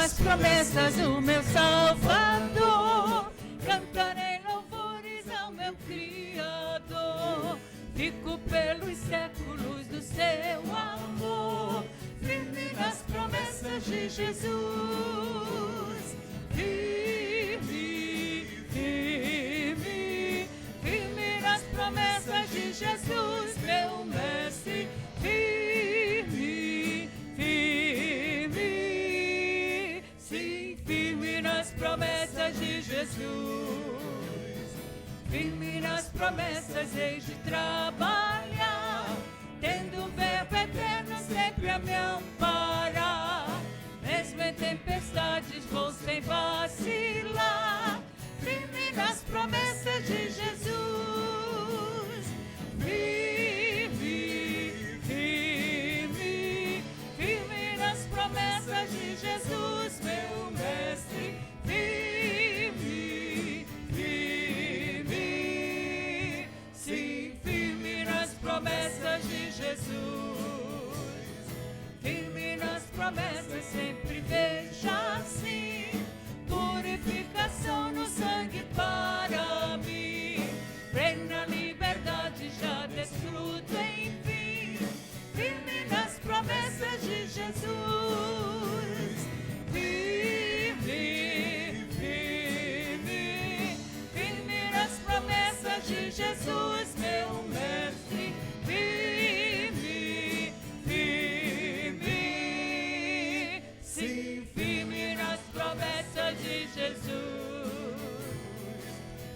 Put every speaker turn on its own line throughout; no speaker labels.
nas promessas do meu Salvador. Cantarei louvores ao meu Criador. Fico pelos séculos do seu amor, firme nas promessas de Jesus. Firme, firme, firme nas promessas de Jesus, meu mestre. Firme, firme, sim, firme nas promessas de Jesus. Firme nas promessas, hei de trabalhar, tendo o verbo eterno sempre a me amparar. Mesmo em tempestades vou sem vacilar, firme nas promessas de Jesus. Firme, firme, firme nas promessas de Jesus, meu mestre. Firme, firme, sim, firme nas promessas de Jesus. Firme nas promessas, sempre veja assim, purificação no sangue para mim. Plena liberdade, já desfruto enfim, firme nas promessas de Jesus. Firme, firme, firme nas promessas de Jesus, meu mestre. Firme, firme, sim, firme nas promessas de Jesus.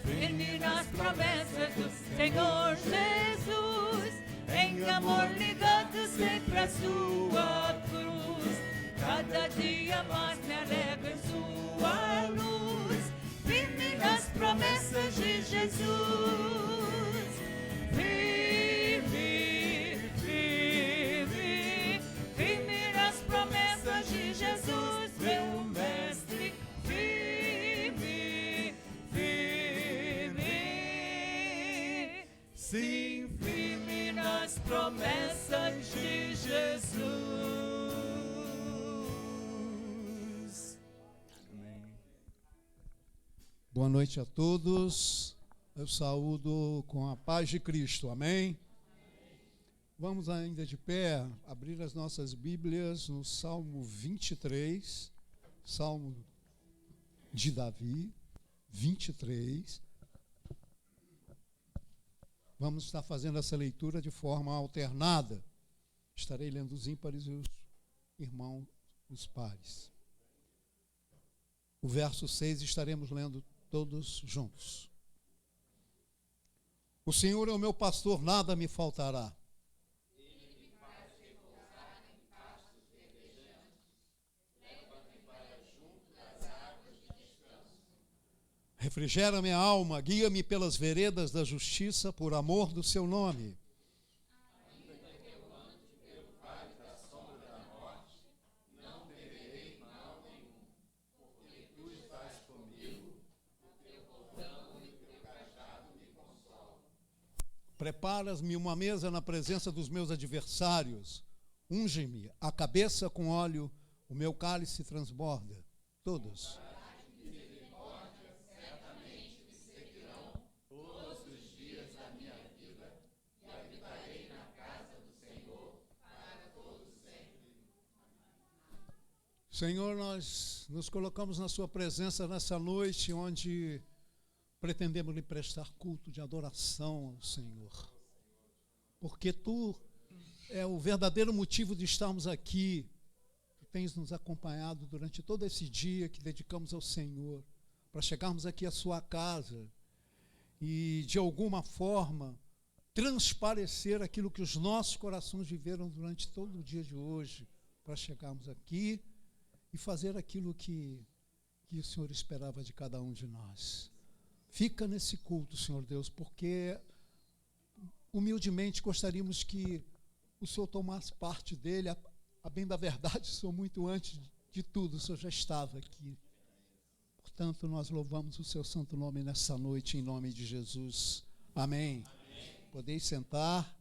Firme nas promessas do Senhor Jesus, em amor ligado sempre à sua cruz. Cada dia mais me alegro em sua luz, firme nas promessas de Jesus. Firme, firme, firme nas promessas de Jesus, meu mestre. Firme, firme, sim, firme nas promessas de Jesus. Amém.
Boa noite a todos. Eu saúdo com a paz de Cristo. Amém? Vamos ainda de pé, abrir as nossas Bíblias no Salmo 23, Salmo de Davi, 23. Vamos estar fazendo essa leitura de forma alternada. Estarei lendo os ímpares e os irmãos, os pares. O verso 6 estaremos lendo todos juntos. O Senhor é o meu pastor, nada me faltará.
Ele me faz repousar em pastos verdejantes, leva-me para junto das águas de descanso.
Refrigera minha alma, guia-me pelas veredas da justiça, por amor do seu nome.
Ainda que eu ande pelo vale da sombra da morte, não temerei mal nenhum, porque tu estás comigo, o teu bordão e o teu cajado me consolam.
Preparas-me uma mesa na presença dos meus adversários. Unge-me a cabeça com óleo, o meu cálice transborda. Todos.
Certamente me seguirão todos os dias da minha vida, e habitarei na casa do Senhor para todo sempre.
Senhor, nós nos colocamos na sua presença nessa noite, onde pretendemos lhe prestar culto de adoração ao Senhor. Porque tu é o verdadeiro motivo de estarmos aqui. Tu tens nos acompanhado durante todo esse dia que dedicamos ao Senhor, para chegarmos aqui à sua casa e, de alguma forma, transparecer aquilo que os nossos corações viveram durante todo o dia de hoje, para chegarmos aqui e fazer aquilo que o Senhor esperava de cada um de nós. Fica nesse culto, Senhor Deus, porque humildemente gostaríamos que o Senhor tomasse parte dele. A bem da verdade, Senhor, muito antes de tudo, o Senhor já estava aqui. Portanto, nós louvamos o seu santo nome nessa noite, em nome de Jesus. Amém. Podeis sentar.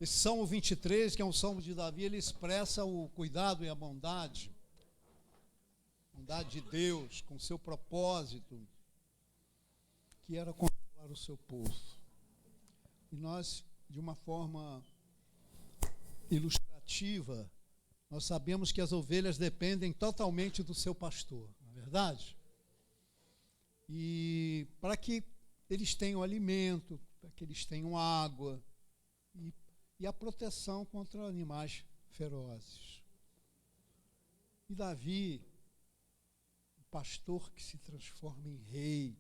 Esse Salmo 23, que é um Salmo de Davi, ele expressa o cuidado e a bondade vontade de Deus, com o seu propósito, que era consolar o seu povo. E nós, de uma forma ilustrativa, nós sabemos que as ovelhas dependem totalmente do seu pastor, não é verdade? E para que eles tenham alimento, para que eles tenham água e a proteção contra animais ferozes. E Davi, o pastor que se transforma em rei,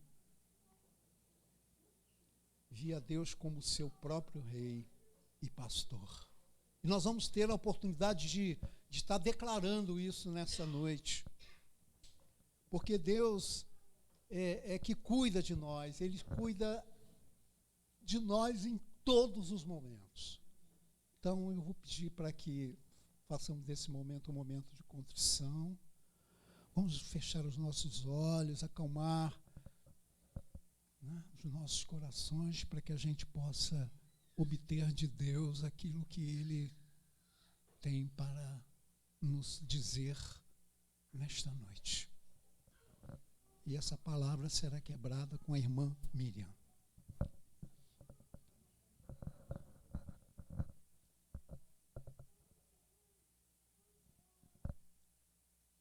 via Deus como seu próprio rei e pastor. E nós vamos ter a oportunidade de estar declarando isso nessa noite. Porque Deus é que cuida de nós, Ele cuida de nós em todos os momentos. Então eu vou pedir para que façamos desse momento um momento de contrição. Vamos fechar os nossos olhos, acalmar, né, os nossos corações, para que a gente possa obter de Deus aquilo que Ele tem para nos dizer nesta noite. E essa palavra será quebrada com a irmã Miriam.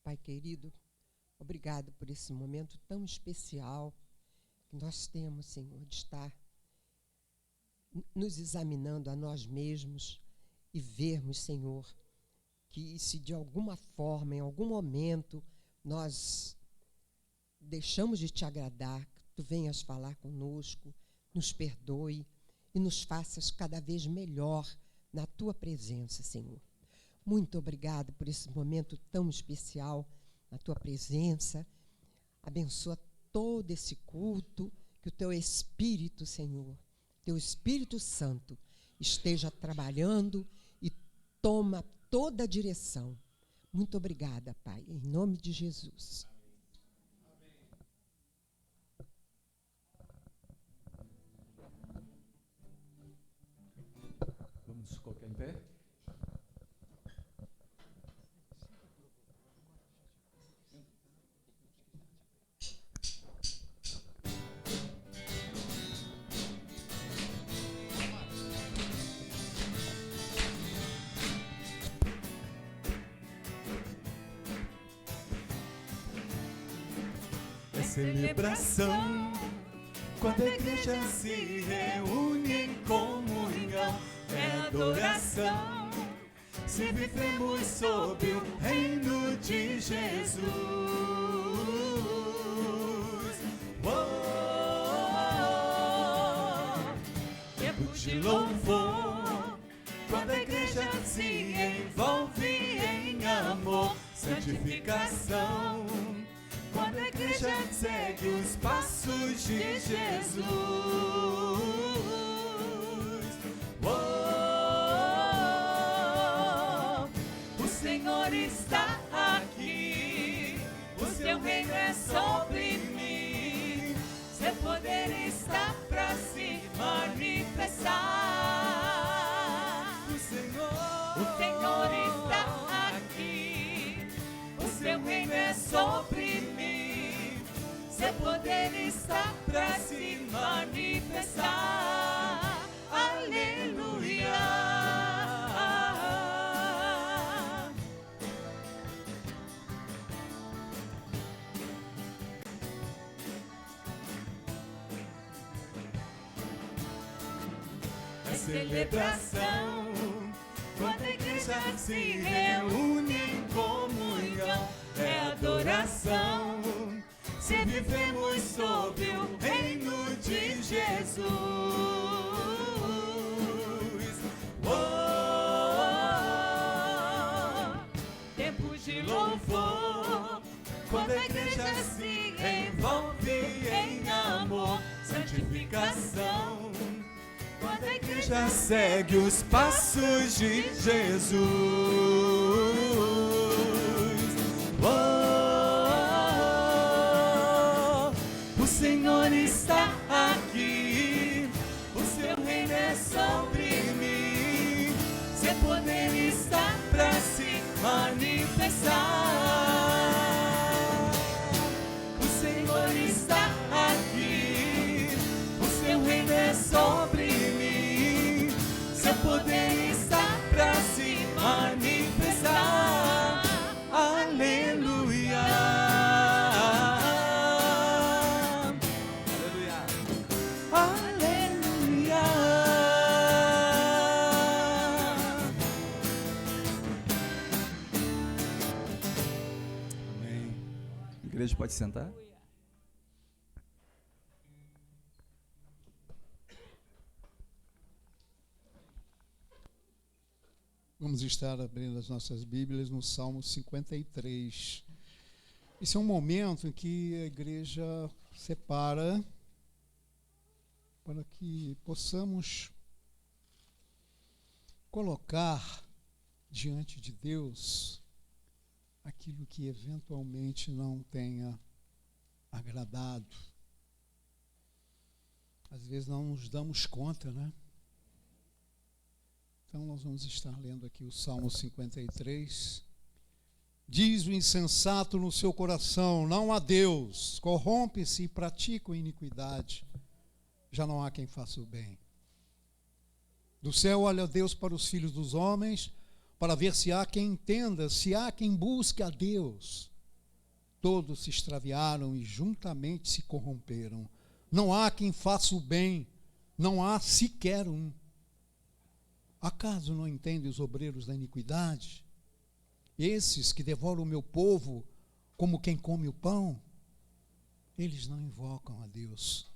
Pai querido, obrigado por esse momento tão especial que nós temos, Senhor, de estar nos examinando a nós mesmos e vermos, Senhor, que se de alguma forma, em algum momento, nós deixamos de te agradar, que tu venhas falar conosco, nos perdoe e nos faças cada vez melhor na tua presença, Senhor. Muito obrigado por esse momento tão especial na tua presença. Abençoa todo esse culto, que o teu Espírito, Senhor, teu Espírito Santo esteja trabalhando e toma toda a direção. Muito obrigada, Pai, em nome de Jesus.
Vamos colocar em pé?
Celebração, quando a igreja se reúne em comunhão, é adoração, se vivemos sob o reino de Jesus. Tempo de louvor, quando a igreja se envolve em amor, santificação, quando a igreja segue os passos de Jesus. O Senhor está aqui, o seu reino é sobre mim, seu poder está para se manifestar. O Senhor está aqui, o seu reino é sobre mim, seu poder está para se manifestar. Aleluia. É celebração, quando a igreja se reúne em comunhão, é adoração, se vivemos sob o reino de Jesus. Tempos de louvor, quando a igreja se envolve em amor, santificação, quando a igreja segue os passos de Jesus. O Senhor está aqui, o seu reino é sobre mim, seu poder está para se manifestar. igreja pode sentar?
Vamos estar abrindo as nossas Bíblias no Salmo 53. Esse é um momento em que a igreja separa para que possamos colocar diante de Deus aquilo que eventualmente não tenha agradado. Às vezes não nos damos conta, né? Então nós vamos estar lendo aqui o Salmo 53. Diz o insensato no seu coração: não há Deus, corrompe-se e pratica a iniquidade, já não há quem faça o bem. Do céu olha Deus para os filhos dos homens, para ver se há quem entenda, se há quem busque a Deus. Todos se extraviaram e juntamente se corromperam. Não há quem faça o bem, não há sequer um. Acaso não entendem os obreiros da iniquidade? Esses que devoram o meu povo como quem come o pão? Eles não invocam a Deus.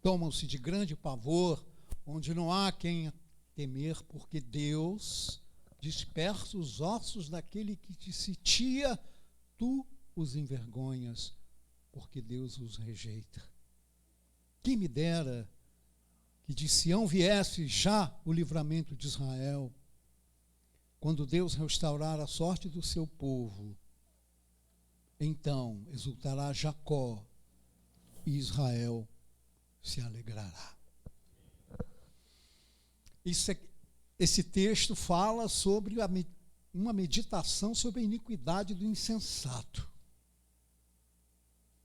Tomam-se de grande pavor, onde não há quem temer, porque Deus dispersa os ossos daquele que te sitia, tu os envergonhas, porque Deus os rejeita. Quem me dera que de Sião viesse já o livramento de Israel, quando Deus restaurar a sorte do seu povo, então exultará Jacó e Israel se alegrará. Esse texto fala sobre uma meditação sobre a iniquidade do insensato.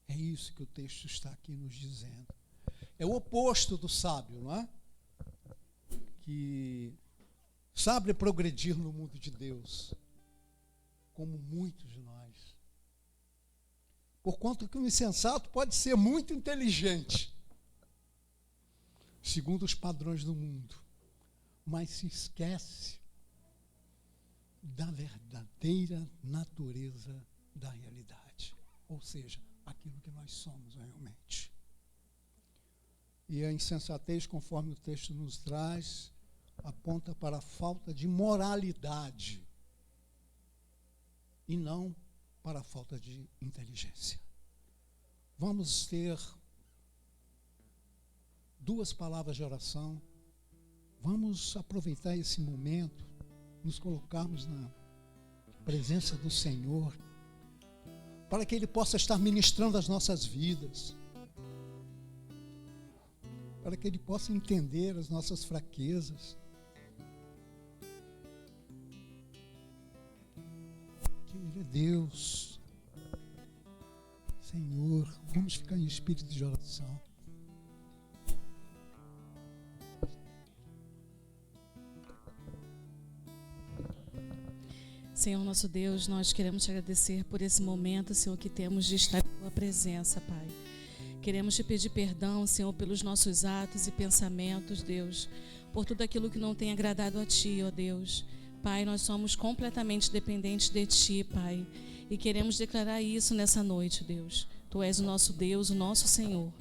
É isso que o texto está aqui nos dizendo. É o oposto do sábio, não é? Que sabe progredir no mundo de Deus, como muitos de nós. Porquanto que o insensato pode ser muito inteligente, segundo os padrões do mundo, mas se esquece da verdadeira natureza da realidade, ou seja, aquilo que nós somos realmente. E a insensatez, conforme o texto nos traz, aponta para a falta de moralidade e não para a falta de inteligência. Vamos ter duas palavras de oração. Vamos aproveitar esse momento, nos colocarmos na presença do Senhor, para que Ele possa estar ministrando as nossas vidas, para que Ele possa entender as nossas fraquezas, que Ele é Deus. Senhor, vamos ficar em espírito de oração.
Senhor nosso Deus, nós queremos te agradecer por esse momento, Senhor, que temos de estar em tua presença, Pai. Queremos te pedir perdão, Senhor, pelos nossos atos e pensamentos, Deus, por tudo aquilo que não tem agradado a Ti, ó Deus. Pai, nós somos completamente dependentes de Ti, Pai, e queremos declarar isso nessa noite, Deus. Tu és o nosso Deus, o nosso Senhor.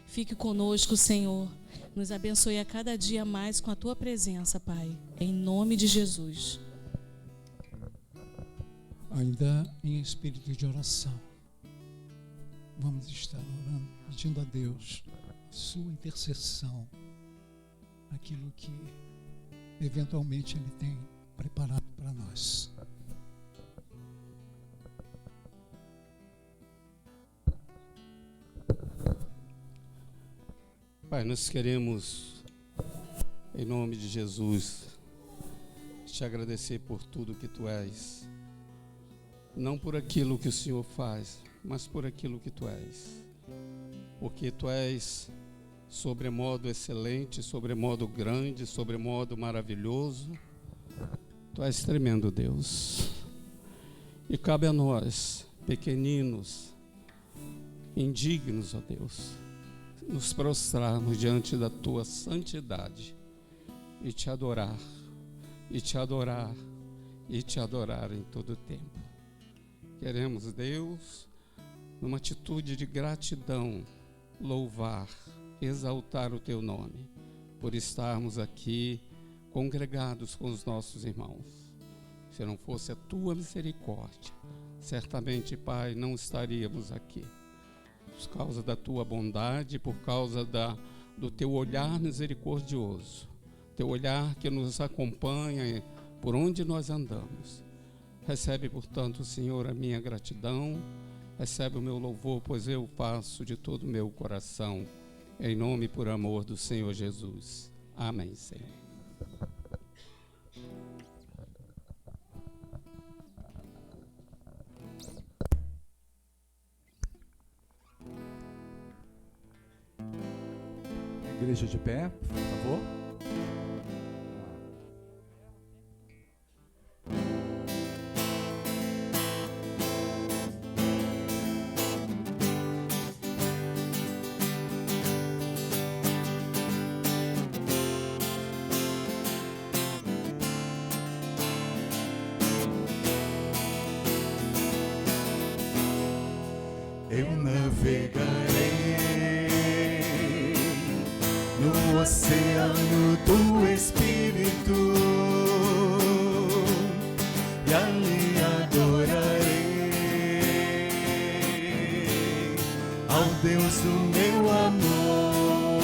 Fique conosco, Senhor. Nos abençoe a cada dia mais com a Tua presença, Pai. Em nome de Jesus.
Ainda em espírito de oração, vamos estar orando, pedindo a Deus a sua intercessão, aquilo que eventualmente Ele tem preparado para nós.
Pai, nós queremos, em nome de Jesus, te agradecer por tudo que Tu és. Não por aquilo que o Senhor faz, mas por aquilo que Tu és. Porque Tu és sobremodo excelente, sobremodo grande, sobremodo maravilhoso. Tu és tremendo, Deus. E cabe a nós, pequeninos, indignos, ó Deus, nos prostrarmos diante da Tua santidade e Te adorar, e Te adorar, e Te adorar em todo o tempo. Queremos, Deus,
numa atitude de gratidão, louvar, exaltar o Teu nome, por estarmos aqui congregados com os nossos irmãos. Se não fosse a Tua misericórdia, certamente, Pai, não estaríamos aqui. Por causa da Tua bondade, por causa do Teu olhar misericordioso, Teu olhar que nos acompanha por onde nós andamos. Recebe, portanto, Senhor, a minha gratidão, recebe o meu louvor, pois eu faço de todo o meu coração, em nome e por amor do Senhor Jesus. Amém, Senhor.
Igreja de pé, por favor. Eu navegarei no oceano do Espírito e ali adorarei ao Deus do meu amor.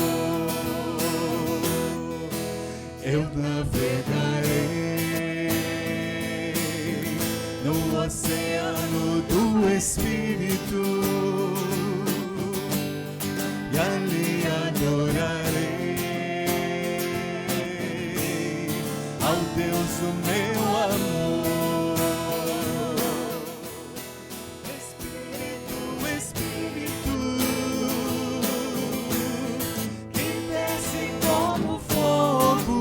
Eu navegarei no oceano do Espírito e ali adorarei ao Deus do meu amor. Espírito, Espírito, que desce como fogo,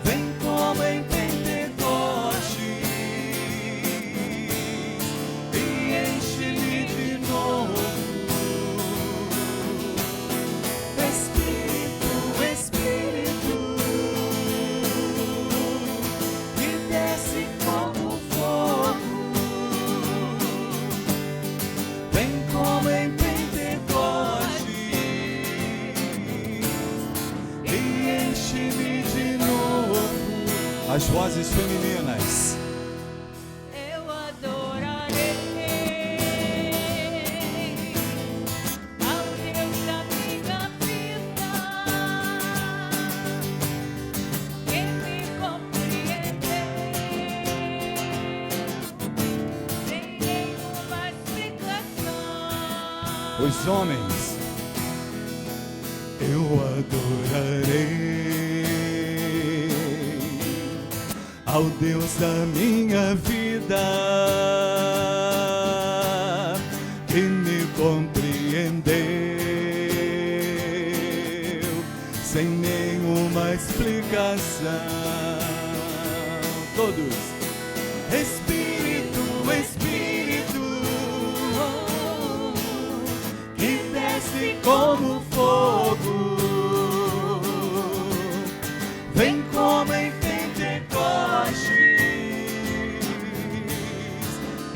vem como em Pentecostes e enche-me de novo. Espírito, Espírito, que desce como fogo, vem como em Pentecostes e enche-me de novo. As vozes femininas.
Eu adorarei ao Deus da minha vida, que me compreendeu sem nenhuma explicação.
Os homens, eu adorarei ao Deus da minha vida, que me compreendeu sem nenhuma explicação. Todos. Espírito, Espírito, que desce como fogo, vem como em Pentecostes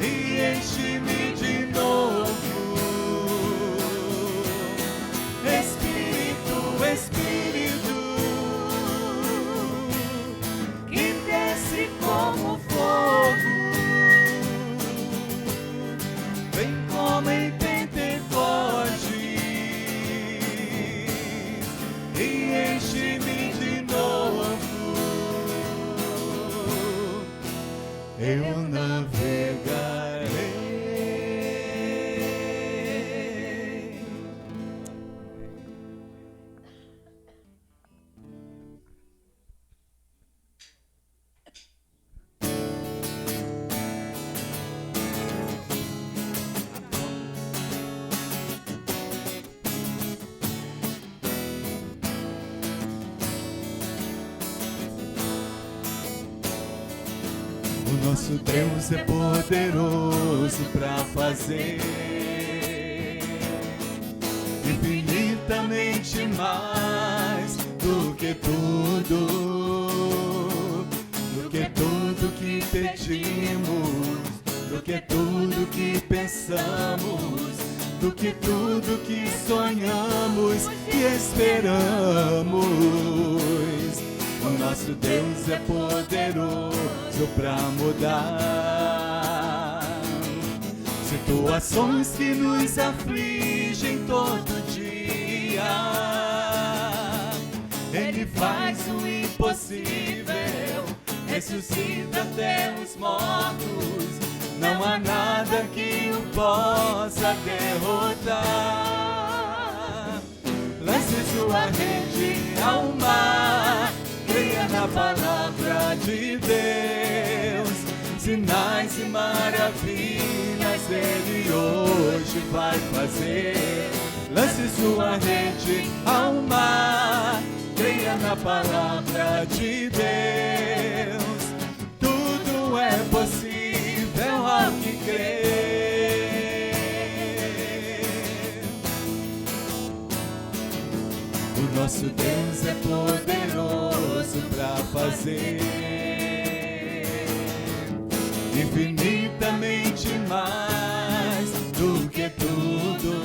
e enche-me de novo. Espírito, Espírito, que desce como fogo, vem como em Pentecostes e enche-me de novo. Eu navegarei. O nosso Deus é poderoso para fazer infinitamente mais do que tudo que pedimos, do
que tudo que pensamos, do que tudo que sonhamos e esperamos. O nosso Deus é poderoso para mudar situações que nos afligem todo dia. Ele faz o impossível, ressuscita até os mortos. Não há nada que o possa derrotar. Lance sua rede ao mar, creia na palavra de Deus. Sinais e maravilhas Ele hoje vai fazer. Lance sua rede ao mar, creia na palavra de Deus. Tudo é possível ao que crê. O nosso Deus é poderoso para fazer infinitamente mais do que tudo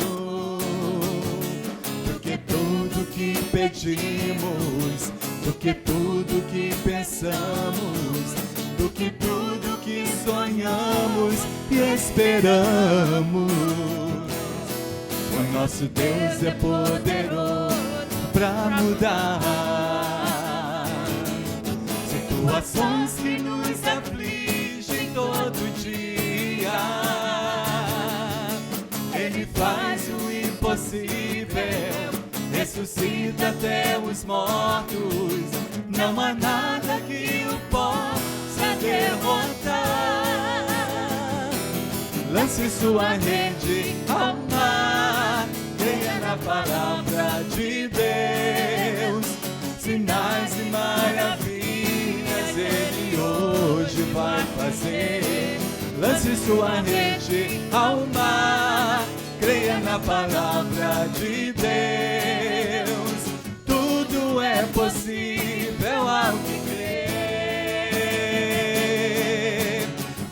que pedimos, do que tudo que pensamos, do que tudo que sonhamos e esperamos. O nosso Deus é poderoso para mudar situações que nos afligem todo dia. Ele faz o impossível, ressuscita até os mortos. Não há nada que o possa derrotar. Lance sua rede ao mar, creia na palavra de Deus. Sinais e maravilhas Ele hoje vai fazer. Lance sua rede ao mar, creia na palavra de Deus. Tudo é possível ao que crê.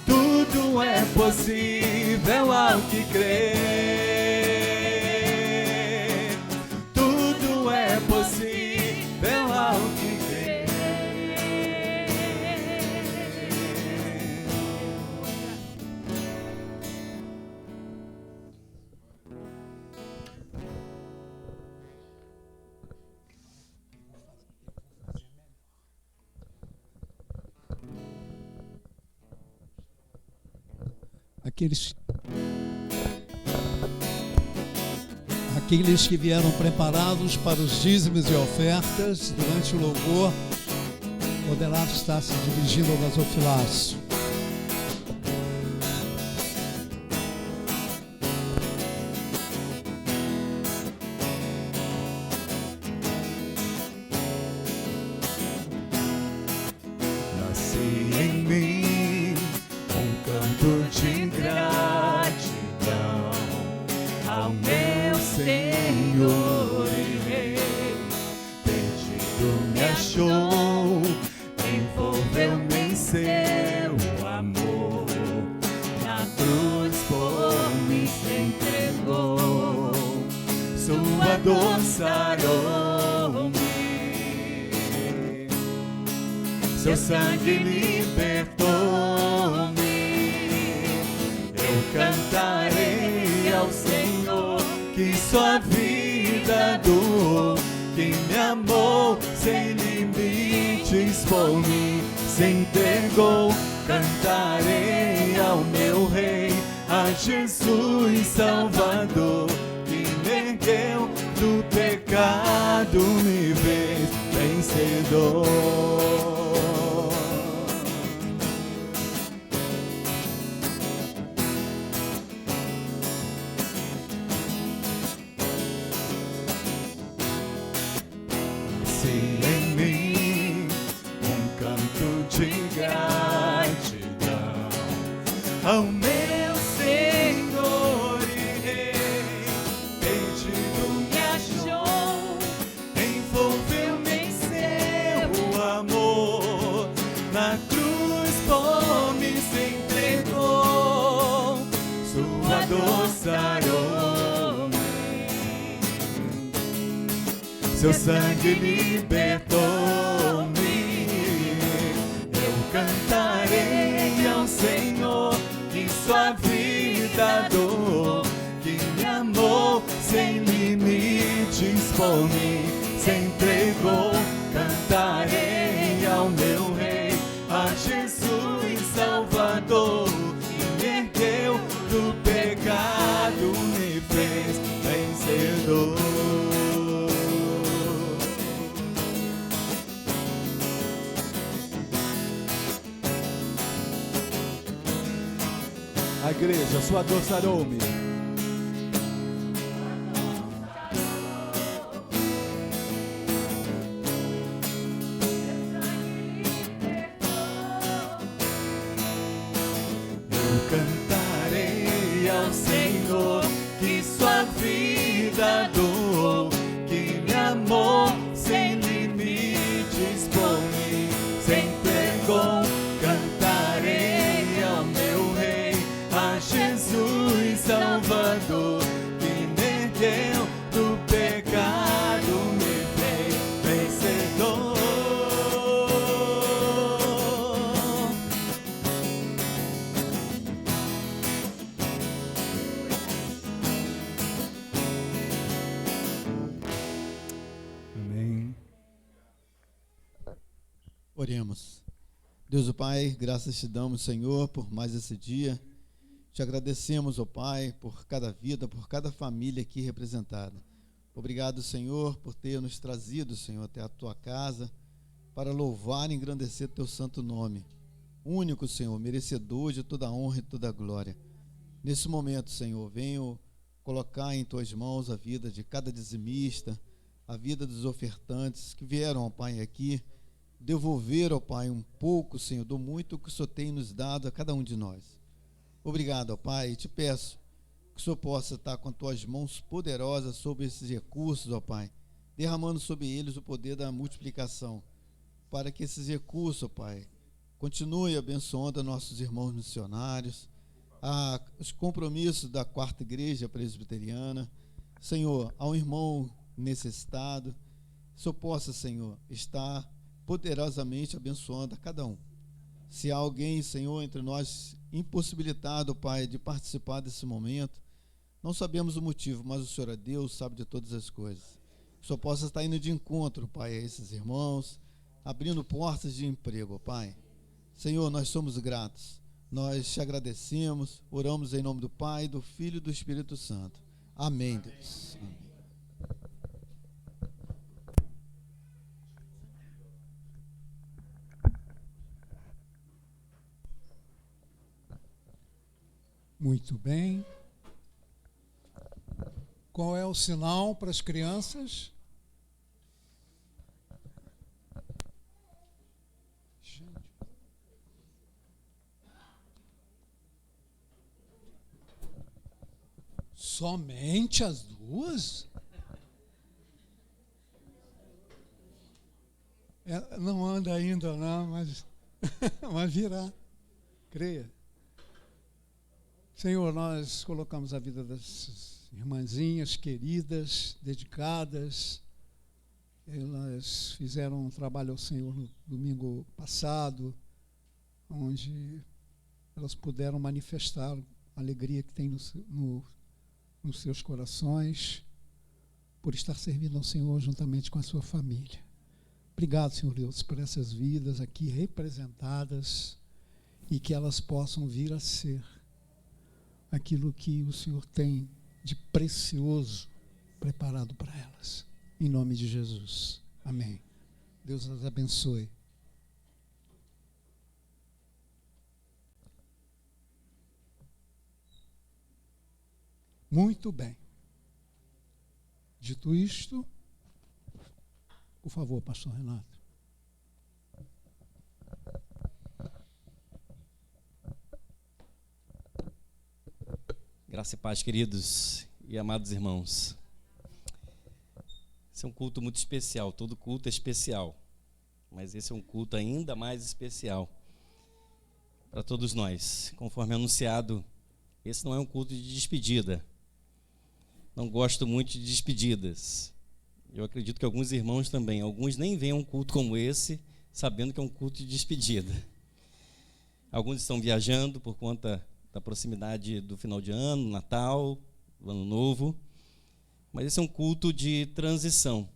Tudo é possível ao que crê. Tudo é possível ao que crê.
Aqueles que vieram preparados para os dízimos e ofertas durante o louvor poderá estar se dirigindo ao gasofilácio.
Nasce em mim um canto de gratidão ao meu Senhor e Rei. Perdido me achou, envolveu-me em seu amor. Na cruz por mim se entregou, sua dor sarou-me. Seu sangue libertou-me. Eu cantarei ao Senhor que sua vida doou, que me amou sem limites por mim se entregou. Cantarei ao meu Rei, a Jesus Salvador, que me ergueu do pecado, me fez vencedor. Em mim um canto de gratidão ao meu Senhor e Rei. Perdido me achou, envolveu-me em seu amor. Na cruz por mim se entregou, doce aroma. Seu sangue libertou-me. Eu cantarei ao Senhor que sua vida dou, que me amou sem limites por mim, se entregou. Cantarei ao meu Rei, a Jesus Salvador, que me ergueu do pecado, me fez vencedor. A igreja, sua doce aroma. Cantarei ao Senhor que sua vida dou, que me amou sem limites por mim, se entregou. Cantarei ao meu Rei, a Jesus Salvador, que me ergueu do pecado, me fez vencedor.
Oremos. Deus, o Pai, graças te damos, Senhor, por mais esse dia. Te agradecemos, ó Pai, por cada vida, por cada família aqui representada. Obrigado, Senhor, por ter nos trazido, Senhor, até a tua casa para louvar e engrandecer teu santo nome. Único, Senhor, merecedor de toda a honra e toda a glória. Nesse momento, Senhor, venho colocar em tuas mãos a vida de cada dizimista, a vida dos ofertantes que vieram, ó Pai, aqui devolver, ó Pai, um pouco, Senhor, do muito que o Senhor tem nos dado a cada um de nós. Obrigado, ó Pai, e te peço que o Senhor possa estar com as tuas mãos poderosas sobre esses recursos, ó Pai, derramando sobre eles o poder da multiplicação, para que esses recursos, ó Pai, continuem abençoando nossos irmãos missionários, os compromissos da quarta igreja presbiteriana, Senhor, ao irmão necessitado, que o Senhor possa, Senhor, estar poderosamente abençoando a cada um. Se há alguém, Senhor, entre nós impossibilitado, Pai, de participar desse momento, não sabemos o motivo, mas o Senhor é Deus, sabe de todas as coisas. Que o Senhor possa estar indo de encontro, Pai, a esses irmãos, abrindo portas de emprego, Pai. Senhor, nós somos gratos, nós te agradecemos, oramos em nome do Pai, do Filho e do Espírito Santo. Amém, Deus. Amém.
Muito bem. Qual é o sinal para as crianças? Somente as duas? Não anda ainda não, mas vai virar. Creia. Senhor, nós colocamos a vida das irmãzinhas queridas, dedicadas. Elas fizeram um trabalho ao Senhor no domingo passado, onde elas puderam manifestar a alegria que tem nos seus corações, por estar servindo ao Senhor juntamente com a sua família. Obrigado, Senhor Deus, por essas vidas aqui representadas e que elas possam vir a ser aquilo que o Senhor tem de precioso preparado para elas. Em nome de Jesus. Amém. Deus as abençoe. Muito bem. Dito isto, por favor, pastor Renato.
Graça e paz, queridos e amados irmãos. Esse é um culto muito especial, todo culto é especial, mas esse é um culto ainda mais especial para todos nós. Conforme anunciado esse não é um culto de despedida. Não gosto muito de despedidas. Eu acredito que alguns irmãos também, alguns nem veem um culto como esse, sabendo que é um culto de despedida. Alguns estão viajando por conta da proximidade do final de ano, Natal, do Ano Novo. Mas esse é um culto de transição.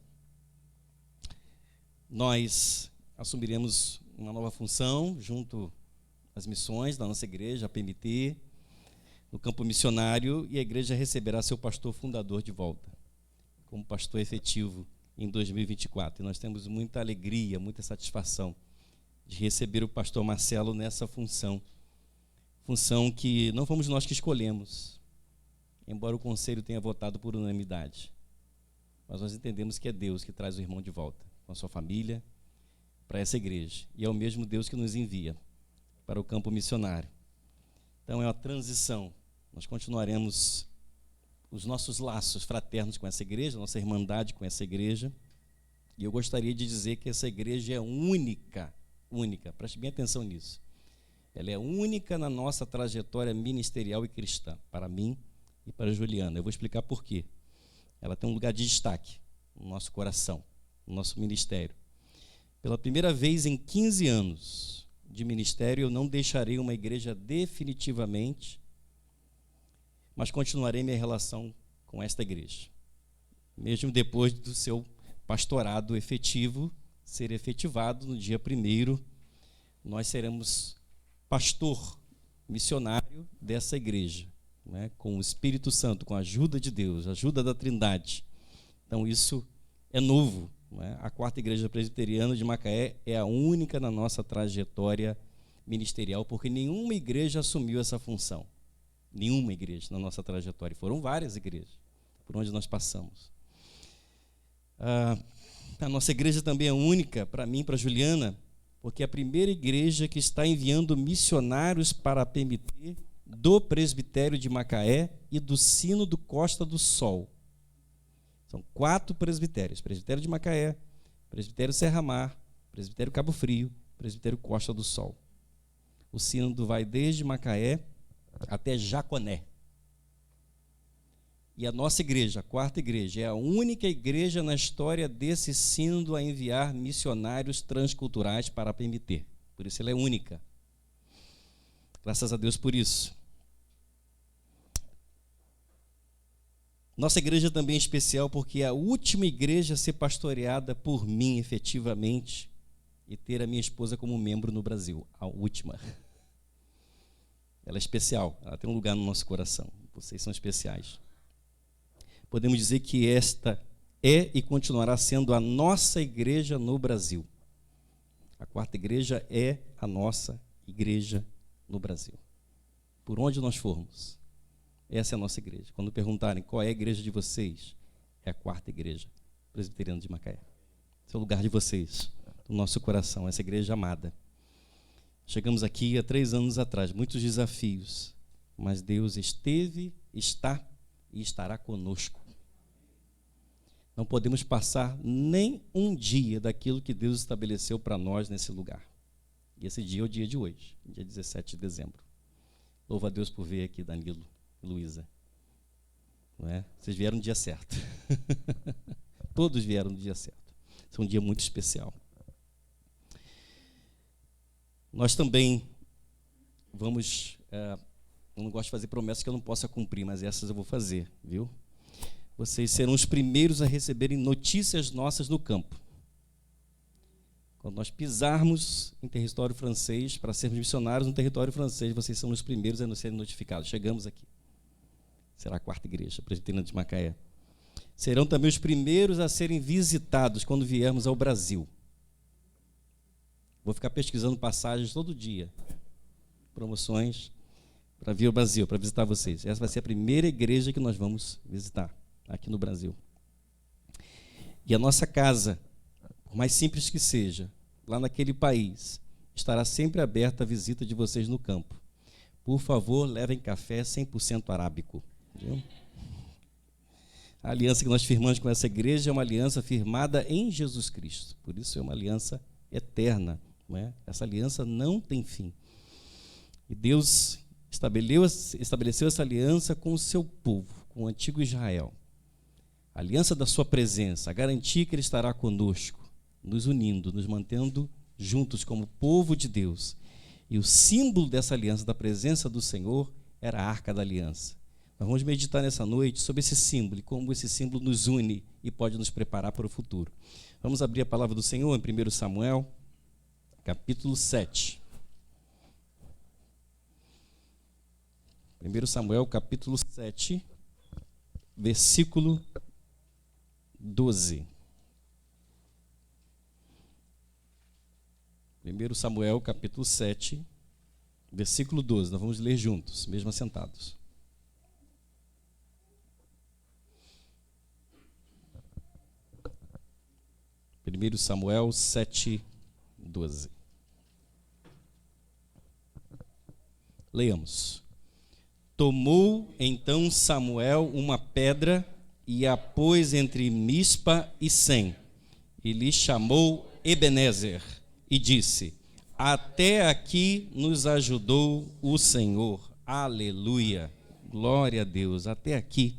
Nós assumiremos uma nova função junto às missões da nossa igreja, a PMT, no campo missionário, e a igreja receberá seu pastor fundador de volta, como pastor efetivo em 2024. E nós temos muita alegria, muita satisfação de receber o pastor Marcelo nessa função que não fomos nós que escolhemos, embora o conselho tenha votado por unanimidade. Mas nós entendemos que é Deus que traz o irmão de volta, com a sua família, para essa igreja. E é o mesmo Deus que nos envia para o campo missionário. Então é uma transição. Nós continuaremos os nossos laços fraternos com essa igreja, nossa irmandade com essa igreja. E eu gostaria de dizer que essa igreja é única, preste bem atenção nisso. Ela é única na nossa trajetória ministerial e cristã, para mim e para a Juliana. Eu vou explicar por quê. Ela tem um lugar de destaque no nosso coração, no nosso ministério. Pela primeira vez em 15 anos de ministério, eu não deixarei uma igreja definitivamente, mas continuarei minha relação com esta igreja. Mesmo depois do seu pastorado efetivo ser efetivado no dia 1º, nós seremos pastor missionário dessa igreja, né, com o Espírito Santo, com a ajuda de Deus, a ajuda da Trindade. Então isso é novo, né? A 4ª Igreja Presbiteriana de Macaé é a única na nossa trajetória ministerial, porque nenhuma igreja assumiu essa função. Nenhuma igreja na nossa trajetória. Foram várias igrejas por onde nós passamos. A nossa igreja também é única, para mim e para a Juliana, porque é a primeira igreja que está enviando missionários para a PMT do Presbitério de Macaé e do Sino do Costa do Sol. São 4 presbitérios: Presbitério de Macaé, Presbitério Serra Mar, Presbitério Cabo Frio, Presbitério Costa do Sol. O sínodo vai desde Macaé até Jaconé. E a nossa igreja, a 4ª igreja, é a única igreja na história desse sínodo a enviar missionários transculturais para a PMT. Por isso ela é única. Graças a Deus por isso. Nossa igreja também é especial porque é a última igreja a ser pastoreada por mim efetivamente e ter a minha esposa como membro no Brasil. A última. Ela é especial, ela tem um lugar no nosso coração. Vocês são especiais. Podemos dizer que esta é e continuará sendo a nossa igreja no Brasil. A 4ª igreja é a nossa igreja no Brasil. Por onde nós formos, essa é a nossa igreja. Quando perguntarem qual é a igreja de vocês, é a 4ª Igreja Presbiteriana de Macaé. Esse é o lugar de vocês, no nosso coração, essa igreja amada. Chegamos aqui há 3 anos atrás, muitos desafios, mas Deus esteve, está e estará conosco. Não podemos passar nem um dia daquilo que Deus estabeleceu para nós nesse lugar. E esse dia é o dia de hoje, dia 17 de dezembro. Louva a Deus por ver aqui Danilo e Luísa. Não é? Vocês vieram no dia certo. Todos vieram no dia certo. Esse é um dia muito especial. Nós também vamos... eu não gosto de fazer promessas que eu não possa cumprir, mas essas eu vou fazer, viu? Vocês serão os primeiros a receberem notícias nossas no campo. Quando nós pisarmos em território francês, para sermos missionários no território francês, vocês são os primeiros a serem notificados. Chegamos aqui. Será a 4ª Igreja Presbiteriana de Macaé. Serão também os primeiros a serem visitados quando viermos ao Brasil. Vou ficar pesquisando passagens todo dia. Promoções para vir ao Brasil, para visitar vocês. Essa vai ser a primeira igreja que nós vamos visitar aqui no Brasil. E a nossa casa, por mais simples que seja, lá naquele país, estará sempre aberta a visita de vocês no campo. Por favor, levem café 100% arábico. Viu? A aliança que nós firmamos com essa igreja é uma aliança firmada em Jesus Cristo. Por isso é uma aliança eterna. Não é? Essa aliança não tem fim. E Deus estabeleceu essa aliança com o seu povo, com o antigo Israel. A aliança da sua presença, a garantia que ele estará conosco, nos unindo, nos mantendo juntos como povo de Deus. E o símbolo dessa aliança, da presença do Senhor, era a Arca da Aliança. Nós vamos meditar nessa noite sobre esse símbolo e como esse símbolo nos une e pode nos preparar para o futuro. Vamos abrir a palavra do Senhor em 1 Samuel, capítulo 7. 1 Samuel, capítulo 7, versículo 12. 1 Samuel, capítulo 7, versículo 12. Nós vamos ler juntos, mesmo assentados. Primeiro Samuel 7, 12. Leiamos. Tomou então Samuel uma pedra e a pôs entre Mispa e Sem, e lhe chamou Ebenezer, e disse: até aqui nos ajudou o Senhor. Aleluia. Glória a Deus. Até aqui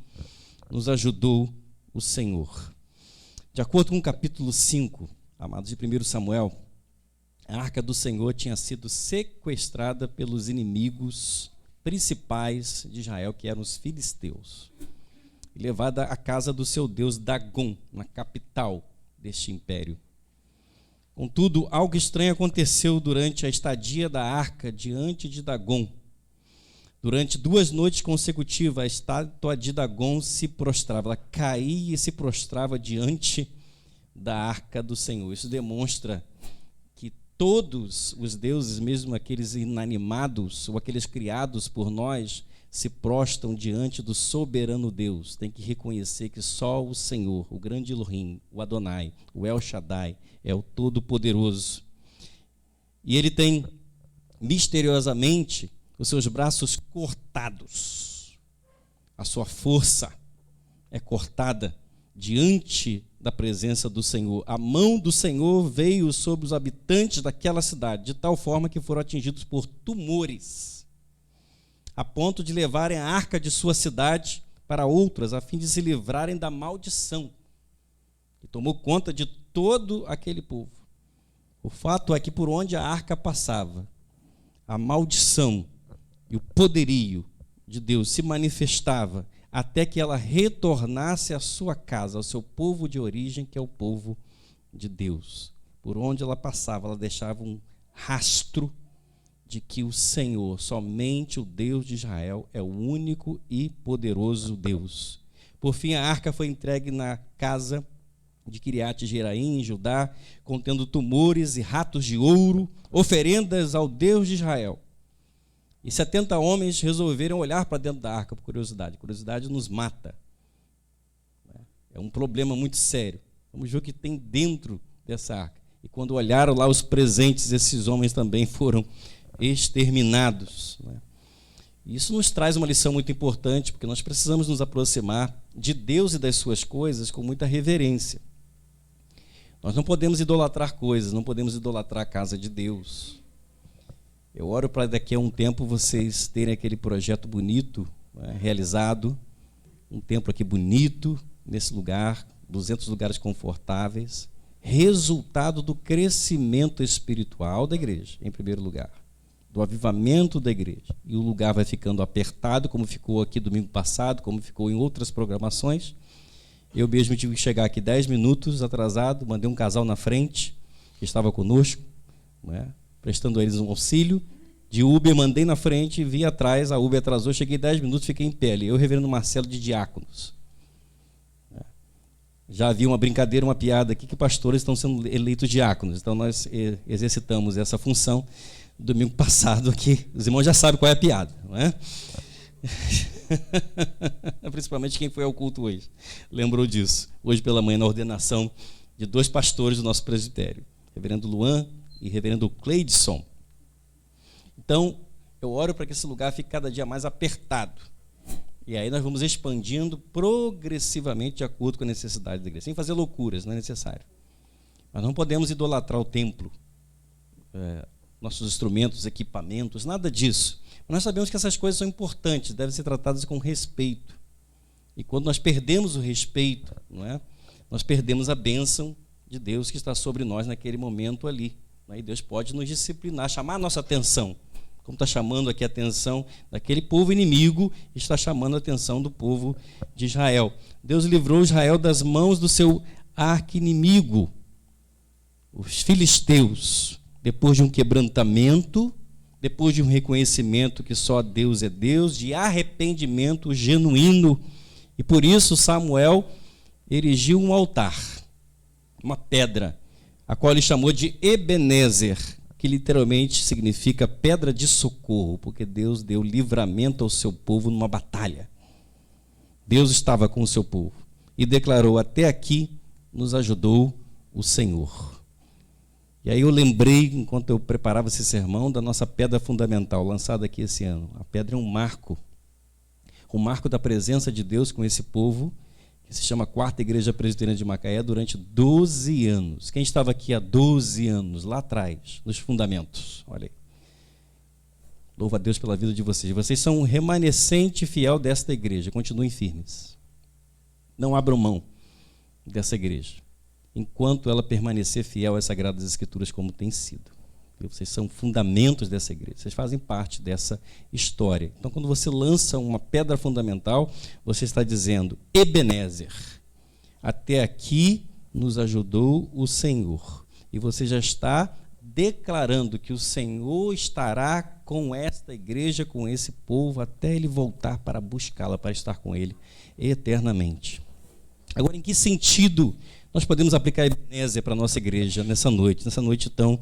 nos ajudou o Senhor. De acordo com o capítulo 5, amados, de 1 Samuel, a arca do Senhor tinha sido sequestrada pelos inimigos principais de Israel, que eram os filisteus, e levada à casa do seu deus Dagom, na capital deste império. Contudo, algo estranho aconteceu durante a estadia da arca diante de Dagom. Durante 2 noites consecutivas, a estátua de Dagom se prostrava, ela caía e se prostrava diante da arca do Senhor. Isso demonstra que todos os deuses, mesmo aqueles inanimados ou aqueles criados por nós, se prostram diante do soberano Deus. Tem que reconhecer que só o Senhor, o grande Elohim, o Adonai, o El Shaddai, é o Todo-Poderoso. E ele tem, misteriosamente, os seus braços cortados. A sua força é cortada diante da presença do Senhor. A mão do Senhor veio sobre os habitantes daquela cidade, de tal forma que foram atingidos por tumores, a ponto de levarem a arca de sua cidade para outras, a fim de se livrarem da maldição que tomou conta de todo aquele povo. O fato é que por onde a arca passava, a maldição e o poderio de Deus se manifestava até que ela retornasse à sua casa, ao seu povo de origem, que é o povo de Deus. Por onde ela passava, ela deixava um rastro de que o Senhor, somente o Deus de Israel, é o único e poderoso Deus. Por fim, a arca foi entregue na casa de Kiriat Jearim, em Judá, contendo tumores e ratos de ouro, oferendas ao Deus de Israel. E 70 homens resolveram olhar para dentro da arca por curiosidade. Curiosidade nos mata. É um problema muito sério. Vamos ver o que tem dentro dessa arca. E quando olharam lá os presentes, esses homens também foram exterminados. Isso nos traz uma lição muito importante, porque nós precisamos nos aproximar de Deus e das suas coisas com muita reverência. Nós não podemos idolatrar coisas, não podemos idolatrar a casa de Deus. Eu oro para daqui a um tempo vocês terem aquele projeto bonito, realizado, um templo aqui bonito, nesse lugar, 200 lugares confortáveis, resultado do crescimento espiritual da igreja, em primeiro lugar, do avivamento da igreja. E o lugar vai ficando apertado, como ficou aqui domingo passado, como ficou em outras programações. Eu mesmo tive que chegar aqui 10 minutos atrasado, mandei um casal na frente, que estava conosco, prestando a eles um auxílio, de Uber, mandei na frente, vi atrás, a Uber atrasou, cheguei 10 minutos, fiquei em pé ali, eu e o reverendo Marcelo de diáconos. Já havia uma brincadeira, uma piada aqui, que pastores estão sendo eleitos diáconos, então nós exercitamos essa função domingo passado aqui, os irmãos já sabem qual é a piada, não é? Principalmente quem foi ao culto hoje, lembrou disso, hoje pela manhã na ordenação de 2 pastores do nosso presbitério, reverendo Luan e reverendo Cleidson. Então, eu oro para que esse lugar fique cada dia mais apertado. E aí nós vamos expandindo progressivamente de acordo com a necessidade da igreja. Sem fazer loucuras, não é necessário. Mas não podemos idolatrar o templo. nossos instrumentos, equipamentos, nada disso. Mas nós sabemos que essas coisas são importantes, devem ser tratadas com respeito. E quando nós perdemos o respeito, não é? Nós perdemos a bênção de Deus que está sobre nós naquele momento ali. Aí Deus pode nos disciplinar, chamar a nossa atenção, como está chamando aqui a atenção daquele povo inimigo, está chamando a atenção do povo de Israel. Deus livrou Israel das mãos do seu arqui-inimigo, os filisteus, depois de um quebrantamento, depois de um reconhecimento que só Deus é Deus, de arrependimento genuíno. E por isso Samuel erigiu um altar, uma pedra, a qual ele chamou de Ebenezer, que literalmente significa pedra de socorro, porque Deus deu livramento ao seu povo numa batalha. Deus estava com o seu povo e declarou: até aqui nos ajudou o Senhor. E aí eu lembrei, enquanto eu preparava esse sermão, da nossa pedra fundamental, lançada aqui esse ano. A pedra é um marco da presença de Deus com esse povo, que se chama Quarta Igreja Presbiteriana de Macaé, durante 12 anos. Quem estava aqui há 12 anos, lá atrás, nos fundamentos? Olha aí. Louva a Deus pela vida de vocês. Vocês são um remanescente fiel desta igreja. Continuem firmes. Não abram mão dessa igreja, enquanto ela permanecer fiel às Sagradas Escrituras como tem sido. Vocês são fundamentos dessa igreja, vocês fazem parte dessa história. Então, quando você lança uma pedra fundamental, você está dizendo: Ebenezer, até aqui nos ajudou o Senhor. E você já está declarando que o Senhor estará com esta igreja, com esse povo, até ele voltar para buscá-la, para estar com ele eternamente. Agora, em que sentido nós podemos aplicar Ebenezer para a nossa igreja nessa noite tão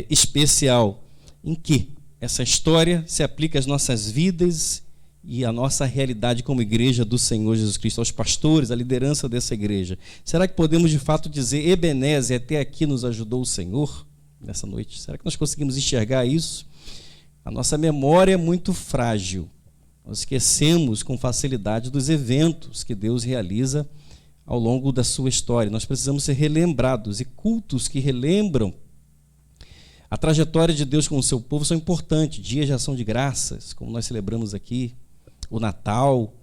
especial? Em que essa história se aplica às nossas vidas e à nossa realidade como igreja do Senhor Jesus Cristo, aos pastores, à liderança dessa igreja? Será que podemos de fato dizer: Ebenezer, até aqui nos ajudou o Senhor nessa noite? Será que nós conseguimos enxergar isso? A nossa memória é muito frágil. Nós esquecemos com facilidade dos eventos que Deus realiza ao longo da sua história. Nós precisamos ser relembrados, e cultos que relembram a trajetória de Deus com o seu povo são importantes. Dias de ação de graças, como nós celebramos aqui, o Natal,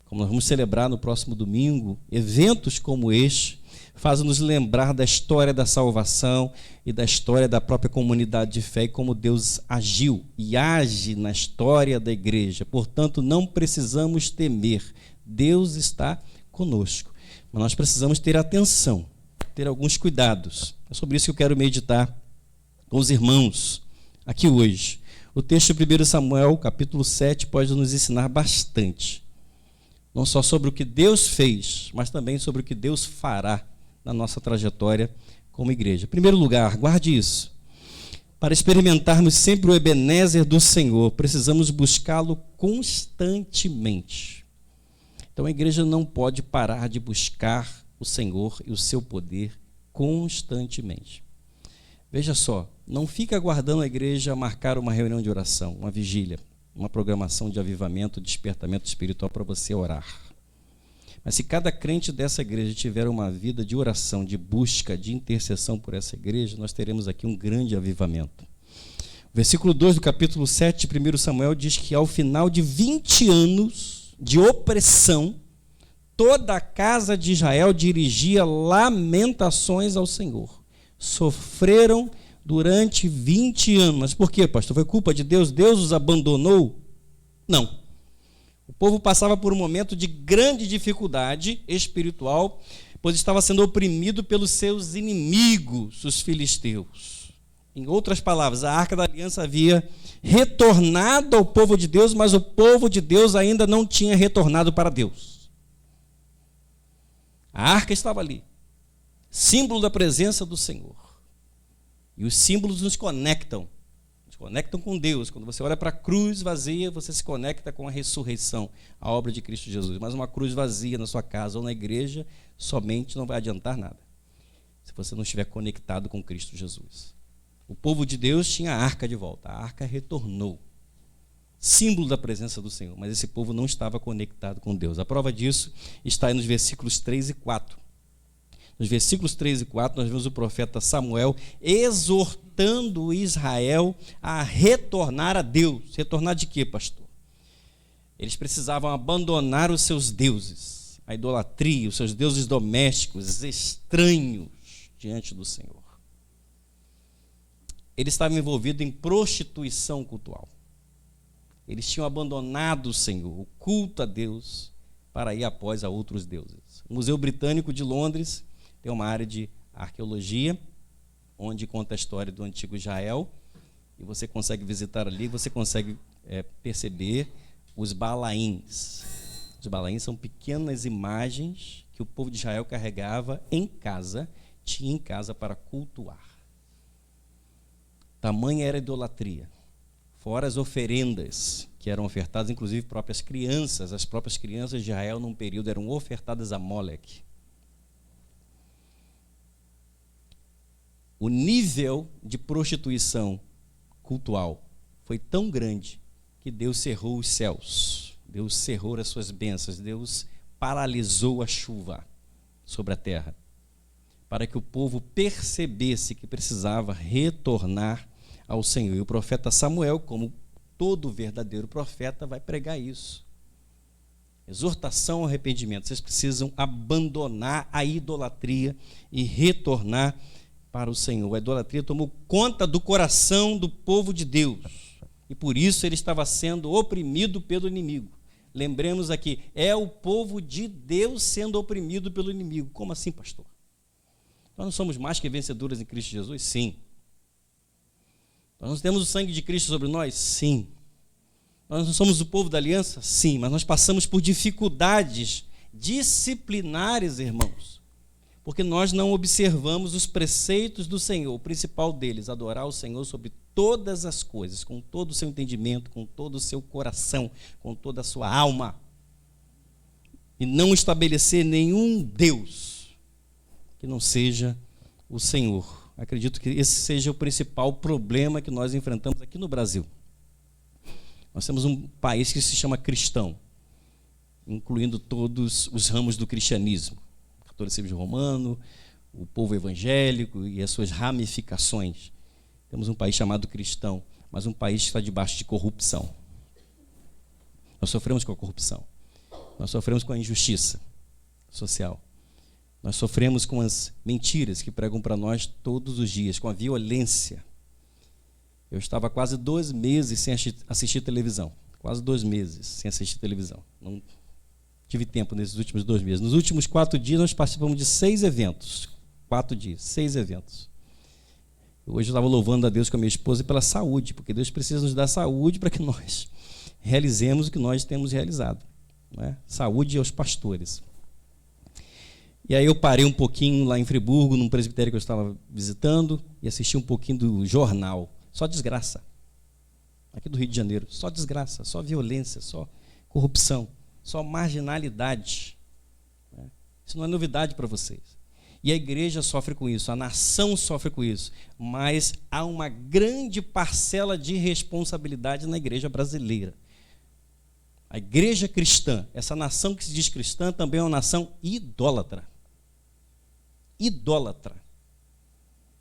como nós vamos celebrar no próximo domingo. Eventos como este fazem-nos lembrar da história da salvação e da história da própria comunidade de fé e como Deus agiu e age na história da igreja. Portanto, não precisamos temer. Deus está conosco. Mas nós precisamos ter atenção, ter alguns cuidados. É sobre isso que eu quero meditar com os irmãos aqui hoje. O texto de 1 Samuel, capítulo 7, pode nos ensinar bastante. Não só sobre o que Deus fez, mas também sobre o que Deus fará na nossa trajetória como igreja. Em primeiro lugar, guarde isso. Para experimentarmos sempre o Ebenezer do Senhor, precisamos buscá-lo constantemente. Então a igreja não pode parar de buscar o Senhor e o seu poder constantemente. Veja só, não fica aguardando a igreja marcar uma reunião de oração, uma vigília, uma programação de avivamento, despertamento espiritual para você orar. Mas se cada crente dessa igreja tiver uma vida de oração, de busca, de intercessão por essa igreja, nós teremos aqui um grande avivamento. O versículo 2 do capítulo 7 de 1 Samuel diz que ao final de 20 anos de opressão, toda a casa de Israel dirigia lamentações ao Senhor. Sofreram durante 20 anos. Mas por quê, pastor? Foi culpa de Deus? Deus os abandonou? Não. O povo passava por um momento de grande dificuldade espiritual, pois estava sendo oprimido pelos seus inimigos, os filisteus. Em outras palavras, a Arca da Aliança havia retornado ao povo de Deus, mas o povo de Deus ainda não tinha retornado para Deus. A Arca estava ali, símbolo da presença do Senhor. E os símbolos nos conectam com Deus. Quando você olha para a cruz vazia, você se conecta com a ressurreição, a obra de Cristo Jesus. Mas uma cruz vazia na sua casa ou na igreja somente não vai adiantar nada, se você não estiver conectado com Cristo Jesus. O povo de Deus tinha a arca de volta, a arca retornou, símbolo da presença do Senhor, mas esse povo não estava conectado com Deus. A prova disso está aí nos versículos 3 e 4. Nos versículos 3 e 4, nós vemos o profeta Samuel exortando Israel a retornar a Deus. Retornar de quê, pastor? Eles precisavam abandonar os seus deuses, a idolatria, os seus deuses domésticos, estranhos diante do Senhor. Eles estavam envolvidos em prostituição cultual. Eles tinham abandonado o Senhor, o culto a Deus, para ir após a outros deuses. O Museu Britânico de Londres tem uma área de arqueologia, onde conta a história do antigo Israel, e você consegue visitar ali, você consegue perceber os balaíns. Os balaíns são pequenas imagens que o povo de Israel carregava em casa, tinha em casa para cultuar. Tamanha era a idolatria. Fora as oferendas que eram ofertadas, inclusive próprias crianças, as próprias crianças de Israel, num período, eram ofertadas a Moloque. O nível de prostituição cultual foi tão grande que Deus cerrou os céus, Deus cerrou as suas bênçãos, Deus paralisou a chuva sobre a terra, para que o povo percebesse que precisava retornar ao Senhor. E o profeta Samuel, como todo verdadeiro profeta, vai pregar isso. Exortação ao arrependimento. Vocês precisam abandonar a idolatria e retornar para o Senhor. A idolatria tomou conta do coração do povo de Deus. E por isso ele estava sendo oprimido pelo inimigo. Lembremos aqui, é o povo de Deus sendo oprimido pelo inimigo. Como assim, pastor? Nós não somos mais que vencedores em Cristo Jesus? Sim. Nós não temos o sangue de Cristo sobre nós? Sim. Nós não somos o povo da aliança? Sim, mas nós passamos por dificuldades disciplinares, irmãos, porque nós não observamos os preceitos do Senhor. O principal deles, adorar o Senhor sobre todas as coisas, com todo o seu entendimento, com todo o seu coração, com toda a sua alma, e não estabelecer nenhum Deus que não seja o Senhor. Acredito que esse seja o principal problema que nós enfrentamos aqui no Brasil. Nós temos um país que se chama cristão, incluindo todos os ramos do cristianismo, o catolicismo romano, o povo evangélico e as suas ramificações. Temos um país chamado cristão, mas um país que está debaixo de corrupção. Nós sofremos com a corrupção, nós sofremos com a injustiça social. Nós sofremos com as mentiras que pregam para nós todos os dias, com a violência. Eu estava quase 2 meses sem assistir televisão. Quase 2 meses sem assistir televisão. Não tive tempo nesses últimos 2 meses. Nos últimos 4 dias, nós participamos de 6 eventos. 4 dias, 6 eventos. Hoje eu estava louvando a Deus com a minha esposa pela saúde, porque Deus precisa nos dar saúde para que nós realizemos o que nós temos realizado. Não é? Saúde aos pastores. E aí eu parei um pouquinho lá em Friburgo, num presbitério que eu estava visitando, e assisti um pouquinho do jornal. Só desgraça. Aqui do Rio de Janeiro. Só desgraça, só violência, só corrupção, só marginalidade. Isso não é novidade para vocês. E a igreja sofre com isso, a nação sofre com isso. Mas há uma grande parcela de responsabilidade na igreja brasileira. A igreja cristã, essa nação que se diz cristã, também é uma nação idólatra. Idólatra.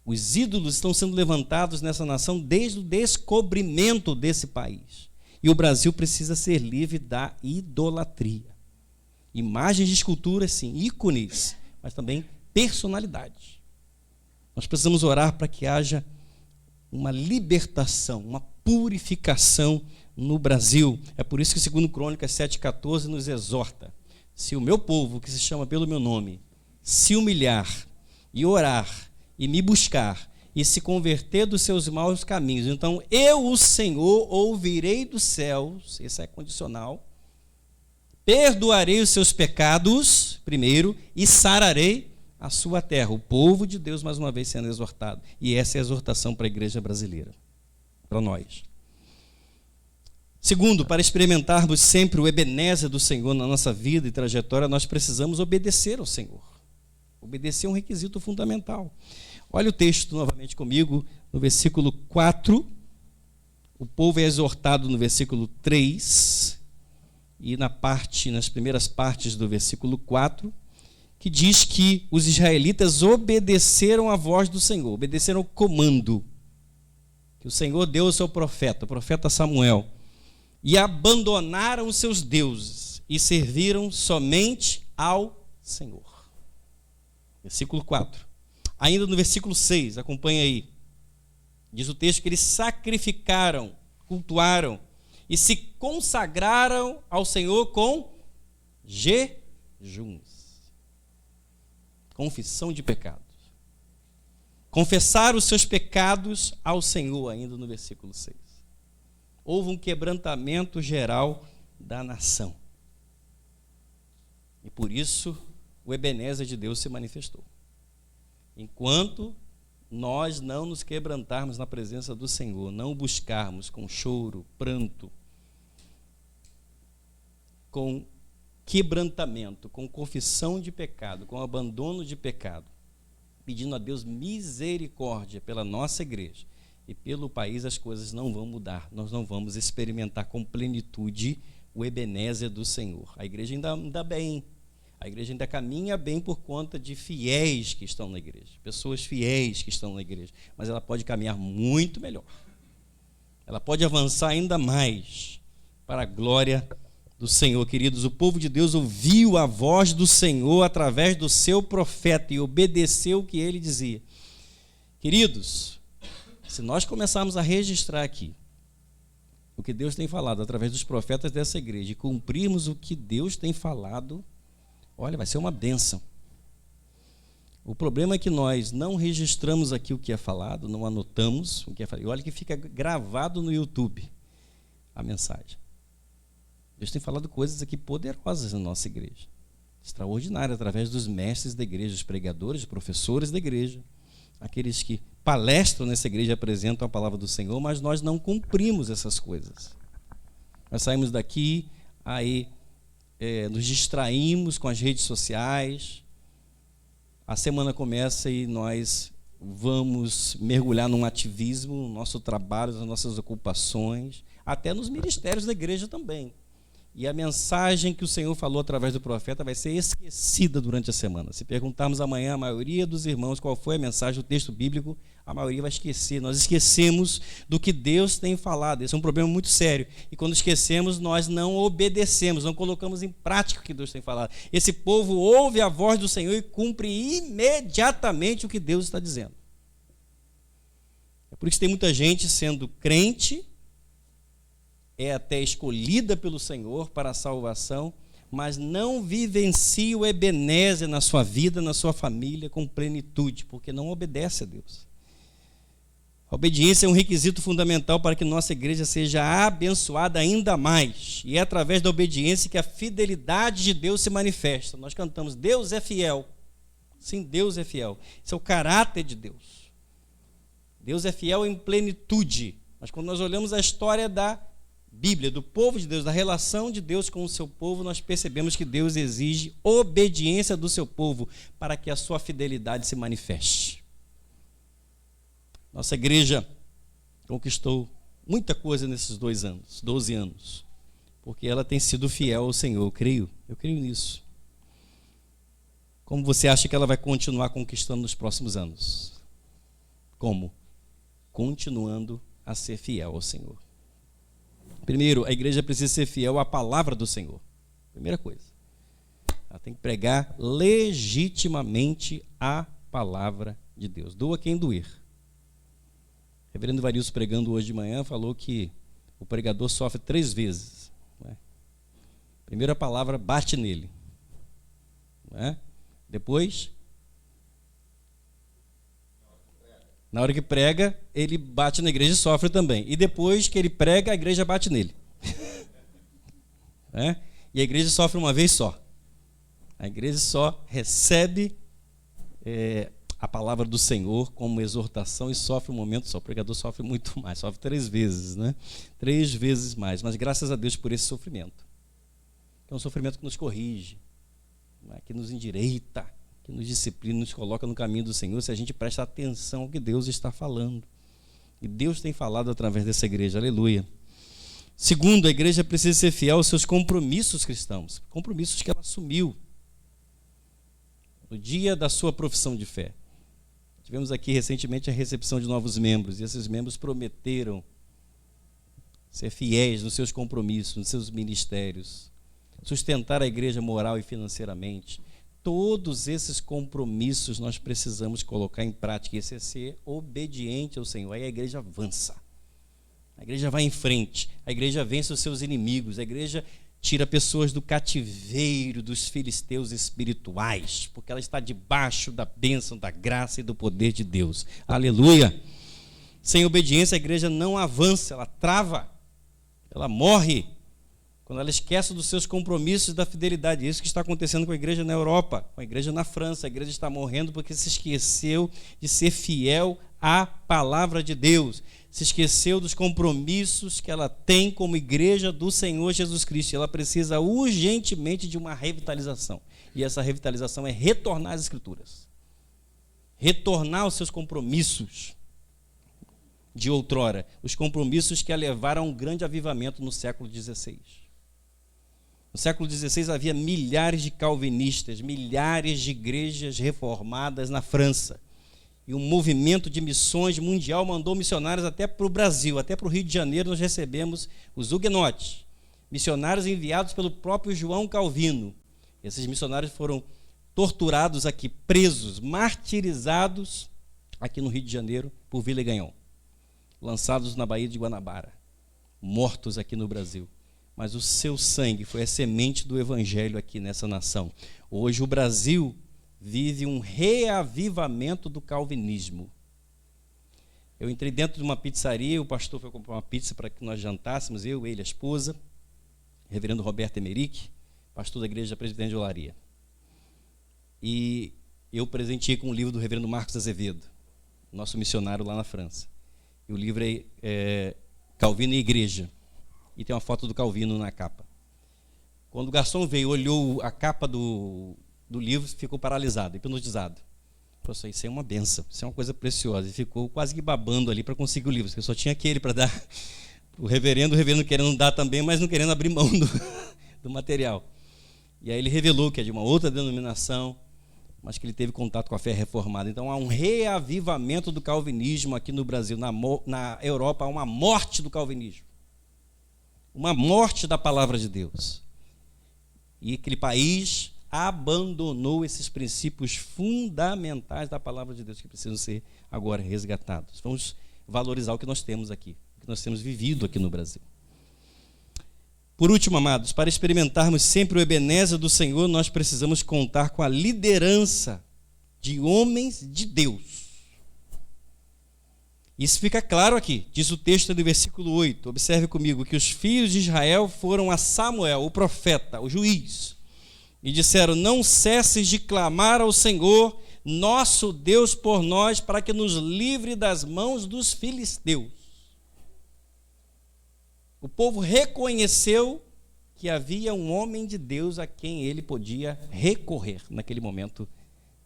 Os ídolos estão sendo levantados nessa nação desde o descobrimento desse país. E o Brasil precisa ser livre da idolatria. Imagens de escultura, sim, ícones, mas também personalidade. Nós precisamos orar para que haja uma libertação, uma purificação no Brasil. É por isso que 2 Crônicas 7,14 nos exorta: se o meu povo, que se chama pelo meu nome, se humilhar e orar e me buscar e se converter dos seus maus caminhos, então eu, o Senhor, ouvirei dos céus, isso é condicional, perdoarei os seus pecados, primeiro, e sararei a sua terra. O povo de Deus, mais uma vez, sendo exortado. E essa é a exortação para a igreja brasileira, para nós. Segundo, para experimentarmos sempre o Ebenezer do Senhor na nossa vida e trajetória, nós precisamos obedecer ao Senhor. Obedecer é um requisito fundamental. Olha o texto novamente comigo, no versículo 4. O povo é exortado no versículo 3. E nas primeiras partes do versículo 4, que diz que os israelitas obedeceram à voz do Senhor, obedeceram ao comando que o Senhor deu ao seu profeta, o profeta Samuel, e abandonaram os seus deuses e serviram somente ao Senhor. Versículo 4. Ainda no versículo 6, acompanha aí. Diz o texto que eles sacrificaram, cultuaram e se consagraram ao Senhor com jejuns. Confissão de pecados. Confessar os seus pecados ao Senhor, ainda no versículo 6. Houve um quebrantamento geral da nação. E por isso o Ebenezer de Deus se manifestou. Enquanto nós não nos quebrantarmos na presença do Senhor, não o buscarmos com choro, pranto, com quebrantamento, com confissão de pecado, com abandono de pecado, pedindo a Deus misericórdia pela nossa igreja e pelo país, as coisas não vão mudar. Nós não vamos experimentar com plenitude o Ebenezer do Senhor. A igreja ainda anda bem, a igreja ainda caminha bem por conta de fiéis que estão na igreja, pessoas fiéis que estão na igreja, mas ela pode caminhar muito melhor. Ela pode avançar ainda mais para a glória do Senhor. Queridos, o povo de Deus ouviu a voz do Senhor através do seu profeta e obedeceu o que ele dizia. Queridos, se nós começarmos a registrar aqui o que Deus tem falado através dos profetas dessa igreja e cumprirmos o que Deus tem falado, olha, vai ser uma bênção. O problema é que nós não registramos aqui o que é falado, não anotamos o que é falado. E olha que fica gravado no YouTube a mensagem. Deus tem falado coisas aqui poderosas na nossa igreja, extraordinárias, através dos mestres da igreja, os pregadores, os professores da igreja, aqueles que palestram nessa igreja e apresentam a palavra do Senhor, mas nós não cumprimos essas coisas. Nós saímos daqui, aí nos distraímos com as redes sociais, a semana começa e nós vamos mergulhar num ativismo, no nosso trabalho, nas nossas ocupações, até nos ministérios da igreja também. E a mensagem que o Senhor falou através do profeta vai ser esquecida durante a semana. Se perguntarmos amanhã a maioria dos irmãos qual foi a mensagem do texto bíblico, a maioria vai esquecer. Nós esquecemos do que Deus tem falado. Esse é um problema muito sério. E quando esquecemos, nós não obedecemos, não colocamos em prática o que Deus tem falado. Esse povo ouve a voz do Senhor e cumpre imediatamente o que Deus está dizendo. É por isso que tem muita gente sendo crente, é até escolhida pelo Senhor para a salvação, mas não vivencia o Ebenezer na sua vida, na sua família, com plenitude, porque não obedece a Deus. A obediência é um requisito fundamental para que nossa igreja seja abençoada ainda mais. E é através da obediência que a fidelidade de Deus se manifesta. Nós cantamos, Deus é fiel. Sim, Deus é fiel. Esse é o caráter de Deus. Deus é fiel em plenitude. Mas quando nós olhamos a história da Bíblia, do povo de Deus, da relação de Deus com o seu povo, nós percebemos que Deus exige obediência do seu povo para que a sua fidelidade se manifeste. Nossa igreja conquistou muita coisa nesses 2 anos, 12 anos, porque ela tem sido fiel ao Senhor, eu creio nisso. Como você acha que ela vai continuar conquistando nos próximos anos? Como? Continuando a ser fiel ao Senhor. Primeiro, a igreja precisa ser fiel à palavra do Senhor. Primeira coisa. Ela tem que pregar legitimamente a palavra de Deus. Doa quem doer. O reverendo Varilson, pregando hoje de manhã, falou que o pregador sofre 3 vezes. Não é? Primeiro, a palavra bate nele. Não é? Depois, na hora que prega, ele bate na igreja e sofre também. E depois que ele prega, a igreja bate nele. E a igreja sofre uma vez só. A igreja só recebe a palavra do Senhor como exortação e sofre um momento só. O pregador sofre muito mais, sofre 3 vezes, né? 3 vezes mais. Mas graças a Deus por esse sofrimento. É um sofrimento que nos corrige, que nos endireita, que nos disciplina, nos coloca no caminho do Senhor, se a gente presta atenção ao que Deus está falando. E Deus tem falado através dessa igreja, aleluia. Segundo, a igreja precisa ser fiel aos seus compromissos cristãos, compromissos que ela assumiu. no dia da sua profissão de fé. Tivemos aqui recentemente a recepção de novos membros, e esses membros prometeram ser fiéis nos seus compromissos, nos seus ministérios, sustentar a igreja moral e financeiramente. Todos esses compromissos nós precisamos colocar em prática. Esse é ser obediente ao Senhor. Aí a igreja avança. A igreja vai em frente. A igreja vence os seus inimigos. A igreja tira pessoas do cativeiro dos filisteus espirituais, porque ela está debaixo da bênção, da graça e do poder de Deus. Aleluia! Sem obediência a igreja não avança, ela trava, ela morre. Quando ela esquece dos seus compromissos da fidelidade. Isso que está acontecendo com a igreja na Europa, com a igreja na França. A igreja está morrendo porque se esqueceu de ser fiel à palavra de Deus. Se esqueceu dos compromissos que ela tem como igreja do Senhor Jesus Cristo. Ela precisa urgentemente de uma revitalização. E essa revitalização é retornar às Escrituras. Retornar aos seus compromissos de outrora. Os compromissos que a levaram a um grande avivamento no século XVI. No século XVI havia milhares de calvinistas, milhares de igrejas reformadas na França. E um movimento de missões mundial mandou missionários até para o Brasil, até para o Rio de Janeiro. Nós recebemos os huguenotes, missionários enviados pelo próprio João Calvino. Esses missionários foram torturados aqui, presos, martirizados aqui no Rio de Janeiro por Vila-Ganhão, lançados na Baía de Guanabara, mortos aqui no Brasil. Mas o seu sangue foi a semente do evangelho aqui nessa nação. Hoje o Brasil vive um reavivamento do calvinismo. Eu entrei dentro de uma pizzaria, o pastor foi comprar uma pizza para que nós jantássemos, eu, ele, a esposa, reverendo Roberto Emerick, pastor da igreja Presbiteriana de Olaria. E eu presenteei com um livro do reverendo Marcos Azevedo, nosso missionário lá na França. E o livro é Calvino e Igreja. E tem uma foto do Calvino na capa. Quando o garçom veio, olhou a capa do livro, ficou paralisado, hipnotizado. Falou assim, isso é uma benção, isso é uma coisa preciosa. E ficou quase que babando ali para conseguir o livro, porque só tinha aquele para dar o reverendo querendo dar também, mas não querendo abrir mão do material. E aí ele revelou que é de uma outra denominação, mas que ele teve contato com a fé reformada. Então há um reavivamento do calvinismo aqui no Brasil. Na Europa há uma morte do calvinismo. Uma morte da palavra de Deus. E aquele país abandonou esses princípios fundamentais da palavra de Deus que precisam ser agora resgatados. Vamos valorizar o que nós temos aqui, o que nós temos vivido aqui no Brasil. Por último, amados, para experimentarmos sempre o ebenezer do Senhor, nós precisamos contar com a liderança de homens de Deus. Isso fica claro aqui, diz o texto do versículo 8. Observe comigo que os filhos de Israel foram a Samuel, o profeta, o juiz, e disseram, não cesses de clamar ao Senhor, nosso Deus, por nós, para que nos livre das mãos dos filisteus. O povo reconheceu que havia um homem de Deus a quem ele podia recorrer naquele momento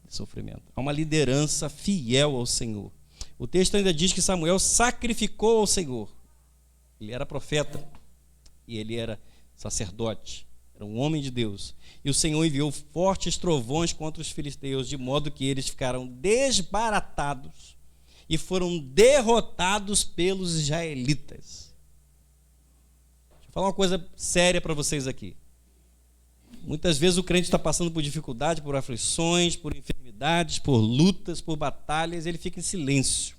de sofrimento. Há uma liderança fiel ao Senhor. O texto ainda diz que Samuel sacrificou ao Senhor. Ele era profeta e ele era sacerdote, era um homem de Deus. E o Senhor enviou fortes trovões contra os filisteus, de modo que eles ficaram desbaratados e foram derrotados pelos israelitas. Deixa eu falar uma coisa séria para vocês aqui. Muitas vezes o crente está passando por dificuldade, por aflições, por enfermidades, por lutas, por batalhas, ele fica em silêncio.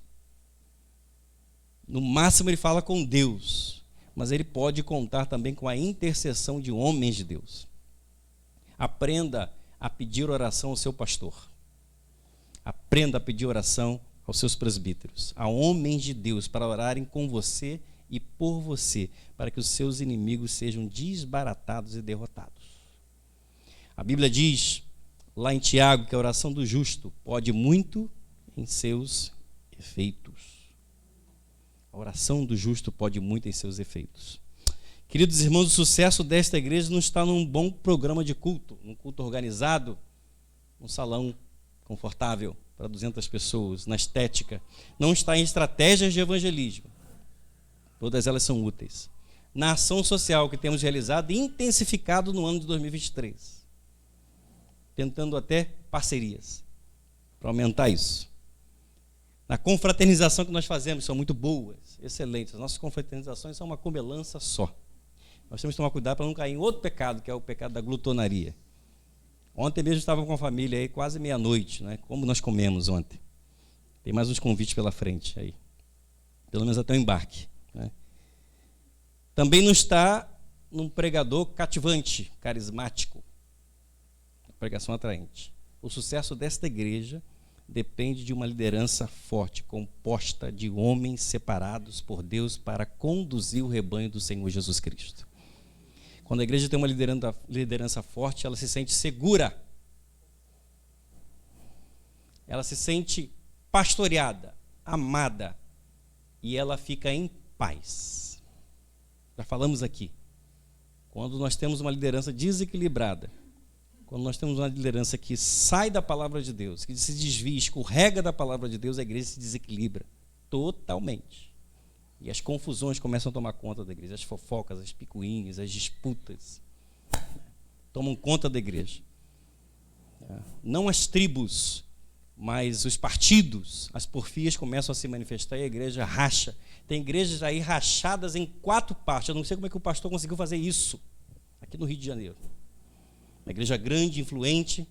No máximo ele fala com Deus, mas ele pode contar também com a intercessão de homens de Deus. Aprenda a pedir oração ao seu pastor. Aprenda a pedir oração aos seus presbíteros, a homens de Deus, para orarem com você e por você, para que os seus inimigos sejam desbaratados e derrotados. A Bíblia diz, lá em Tiago, que a oração do justo pode muito em seus efeitos. A oração do justo pode muito em seus efeitos. Queridos irmãos, o sucesso desta igreja não está num bom programa de culto, num culto organizado, num salão confortável para 200 pessoas, na estética. Não está em estratégias de evangelismo. Todas elas são úteis. Na ação social que temos realizado e intensificado no ano de 2023. tentando até parcerias para aumentar isso. Na confraternização que nós fazemos, são muito boas, excelentes. As nossas confraternizações são uma comelância só. Nós temos que tomar cuidado para não cair em outro pecado, que é o pecado da glutonaria. Ontem mesmo estava com a família aí, quase meia-noite, né? Como nós comemos ontem. Tem mais uns convites pela frente aí. Pelo menos até o embarque, né? Também não está num pregador cativante, carismático. Pregação atraente. O sucesso desta igreja depende de uma liderança forte, composta de homens separados por Deus para conduzir o rebanho do Senhor Jesus Cristo. Quando a igreja tem uma liderança forte, ela se sente segura. Ela se sente pastoreada, amada, e ela fica em paz. Já falamos aqui. Quando nós temos uma liderança desequilibrada, quando nós temos uma liderança que sai da palavra de Deus, que se desvia, escorrega da palavra de Deus, a igreja se desequilibra totalmente. E as confusões começam a tomar conta da igreja, as fofocas, as picuinhas, as disputas tomam conta da igreja. Não as tribos, mas os partidos, as porfias começam a se manifestar e a igreja racha. Tem igrejas aí rachadas em 4 partes. Eu não sei como é que o pastor conseguiu fazer isso aqui no Rio de Janeiro. Uma igreja grande, influente,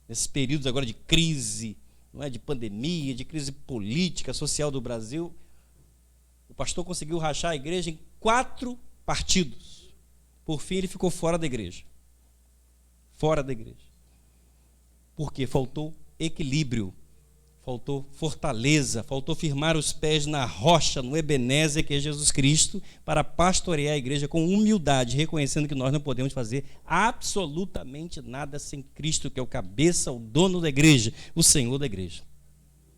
nesses períodos agora de crise, não é, de pandemia, de crise política, social do Brasil, o pastor conseguiu rachar a igreja em 4 partidos. Por fim, ele ficou fora da igreja. Fora da igreja. Porque faltou equilíbrio, faltou fortaleza, faltou firmar os pés na rocha, no Ebenezer, que é Jesus Cristo, para pastorear a igreja com humildade, reconhecendo que nós não podemos fazer absolutamente nada sem Cristo, que é o cabeça, o dono da igreja, o Senhor da igreja.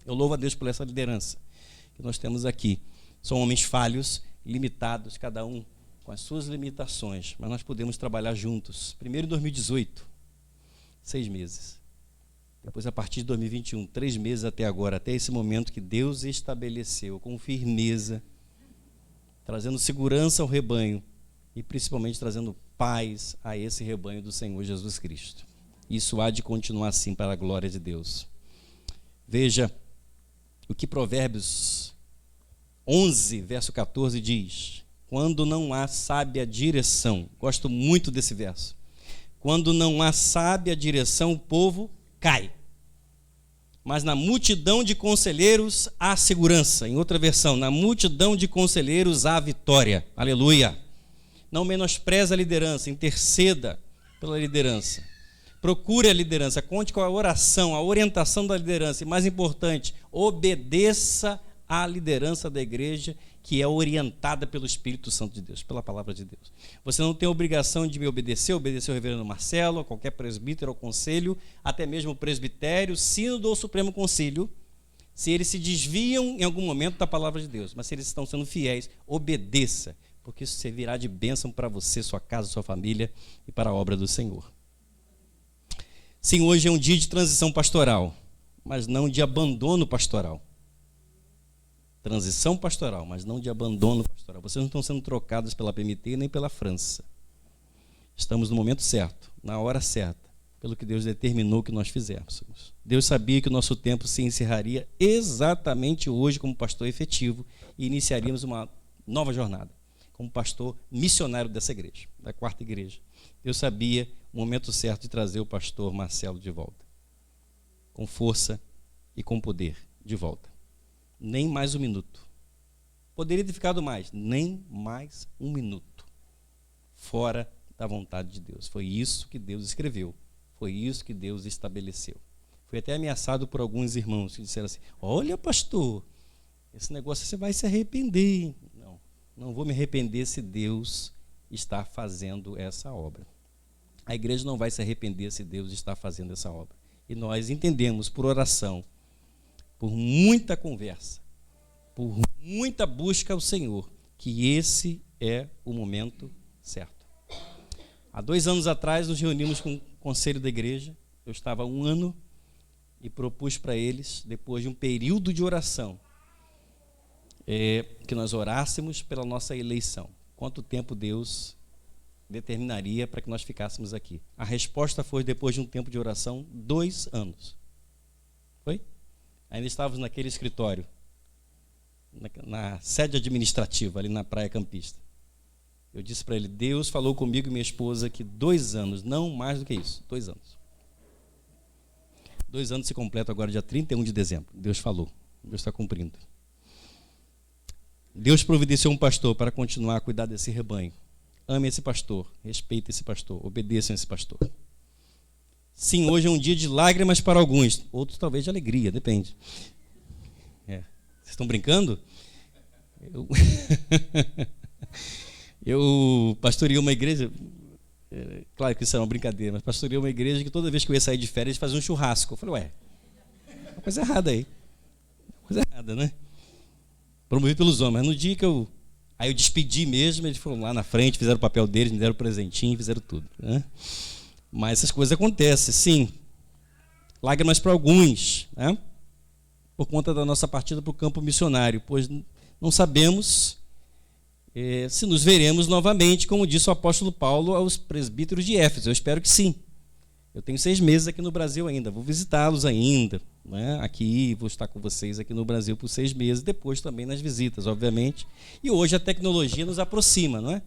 Eu louvo a Deus por essa liderança que nós temos aqui. São homens falhos, limitados, cada um com as suas limitações, mas nós podemos trabalhar juntos. Primeiro em 2018, 6 meses. Depois, a partir de 2021, 3 meses até agora, até esse momento que Deus estabeleceu com firmeza, trazendo segurança ao rebanho e principalmente trazendo paz a esse rebanho do Senhor Jesus Cristo. Isso há de continuar assim para a glória de Deus. Veja o que Provérbios 11, verso 14 diz: quando não há sábia direção, gosto muito desse verso, quando não há sábia direção, o povo cai. Mas na multidão de conselheiros há segurança. Em outra versão, na multidão de conselheiros há vitória. Aleluia. Não menospreze a liderança, interceda pela liderança. Procure a liderança, conte com a oração, a orientação da liderança. E mais importante, obedeça à liderança da igreja, que é orientada pelo Espírito Santo de Deus, pela palavra de Deus. Você não tem obrigação de me obedecer ao reverendo Marcelo, a qualquer presbítero ou conselho, até mesmo o presbitério, sínodo ou supremo concílio, se eles se desviam em algum momento da palavra de Deus. Mas se eles estão sendo fiéis, obedeça, porque isso servirá de bênção para você, sua casa, sua família e para a obra do Senhor. Sim, hoje é um dia de transição pastoral, mas não de abandono pastoral. Transição pastoral, mas não de abandono pastoral. Vocês não estão sendo trocados pela PMT nem pela França. Estamos no momento certo, na hora certa, pelo que Deus determinou que nós fizéssemos. Deus sabia que o nosso tempo se encerraria exatamente hoje como pastor efetivo e iniciaríamos uma nova jornada, como pastor missionário dessa igreja, da 4ª igreja. Deus sabia o momento certo de trazer o pastor Marcelo de volta, com força e com poder de volta. Nem mais 1 minuto. Poderia ter ficado mais, nem mais 1 minuto. Fora da vontade de Deus. Foi isso que Deus escreveu. Foi isso que Deus estabeleceu. Fui até ameaçado por alguns irmãos que disseram assim: olha, pastor, esse negócio você vai se arrepender. Não, não vou me arrepender se Deus está fazendo essa obra. A igreja não vai se arrepender se Deus está fazendo essa obra. E nós entendemos por oração, por muita conversa, por muita busca ao Senhor, que esse é o momento certo. Há 2 anos atrás, nos reunimos com o conselho da igreja. Eu estava há 1 ano e propus para eles, depois de um período de oração, que nós orássemos pela nossa eleição. Quanto tempo Deus determinaria para que nós ficássemos aqui. A resposta foi, depois de um tempo de oração, 2 anos. Foi? Ainda estávamos naquele escritório, na sede administrativa, ali na Praia Campista. Eu disse para ele, Deus falou comigo e minha esposa que 2 anos, não mais do que isso, 2 anos. 2 anos se completam agora, dia 31 de dezembro. Deus falou, Deus está cumprindo. Deus providenciou um pastor para continuar a cuidar desse rebanho. Ame esse pastor, respeite esse pastor, obedeçam esse pastor. Sim, hoje é um dia de lágrimas para alguns, outros talvez de alegria, depende. Vocês estão brincando? Eu pastoreei uma igreja, claro que isso é uma brincadeira, mas pastoreei uma igreja que toda vez que eu ia sair de férias, eles faziam um churrasco. Eu falei, uma coisa errada aí. Uma coisa errada, né? Promovido pelos homens. Mas no dia que eu despedi mesmo, eles foram lá na frente, fizeram o papel deles, me deram o presentinho, fizeram tudo, né? Mas essas coisas acontecem, sim. Lágrimas para alguns, né? Por conta da nossa partida para o campo missionário, pois não sabemos se nos veremos novamente, como disse o apóstolo Paulo aos presbíteros de Éfeso. Eu espero que sim. Eu tenho 6 meses aqui no Brasil ainda, vou visitá-los ainda, né? Aqui, vou estar com vocês aqui no Brasil por 6 meses, depois também nas visitas, obviamente. E hoje a tecnologia nos aproxima, não é?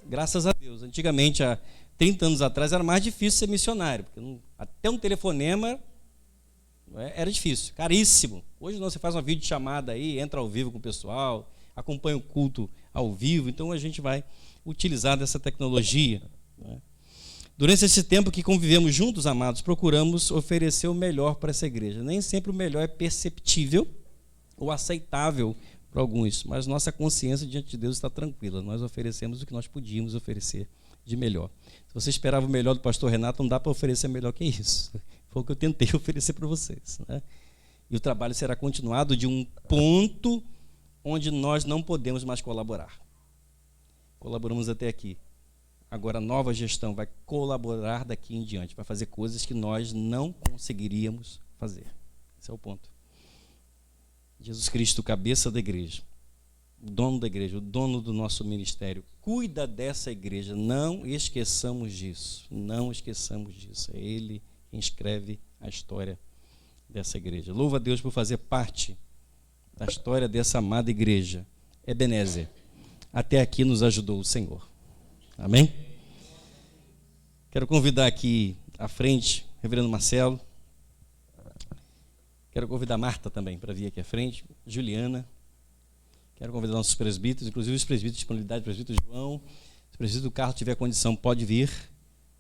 Graças a Deus. Antigamente, há 30 anos atrás, era mais difícil ser missionário, porque até um telefonema era difícil, caríssimo. Hoje não, você faz uma videochamada aí, entra ao vivo com o pessoal, acompanha o culto ao vivo, então a gente vai utilizar dessa tecnologia, né? Durante esse tempo que convivemos juntos, amados, procuramos oferecer o melhor para essa igreja. Nem sempre o melhor é perceptível ou aceitável para alguns, mas nossa consciência diante de Deus está tranquila. Nós oferecemos o que nós podíamos oferecer de melhor. Se você esperava o melhor do pastor Renato, não dá para oferecer melhor que isso. Foi o que eu tentei oferecer para vocês, né? E o trabalho será continuado de um ponto onde nós não podemos mais colaborar. Colaboramos até aqui. Agora a nova gestão vai colaborar daqui em diante, vai fazer coisas que nós não conseguiríamos fazer. Esse é o ponto. Jesus Cristo, cabeça da igreja, o dono da igreja, o dono do nosso ministério, cuida dessa igreja. Não esqueçamos disso. Não esqueçamos disso. É Ele quem escreve a história dessa igreja. Louva a Deus por fazer parte da história dessa amada igreja. Ebenezer, até aqui nos ajudou o Senhor. Amém? Quero convidar aqui à frente o reverendo Marcelo. Quero convidar a Marta também para vir aqui à frente. Juliana. Quero convidar nossos presbíteros, inclusive os presbíteros de disponibilidade, o presbítero João. Se o presbítero Carlos tiver condição, pode vir.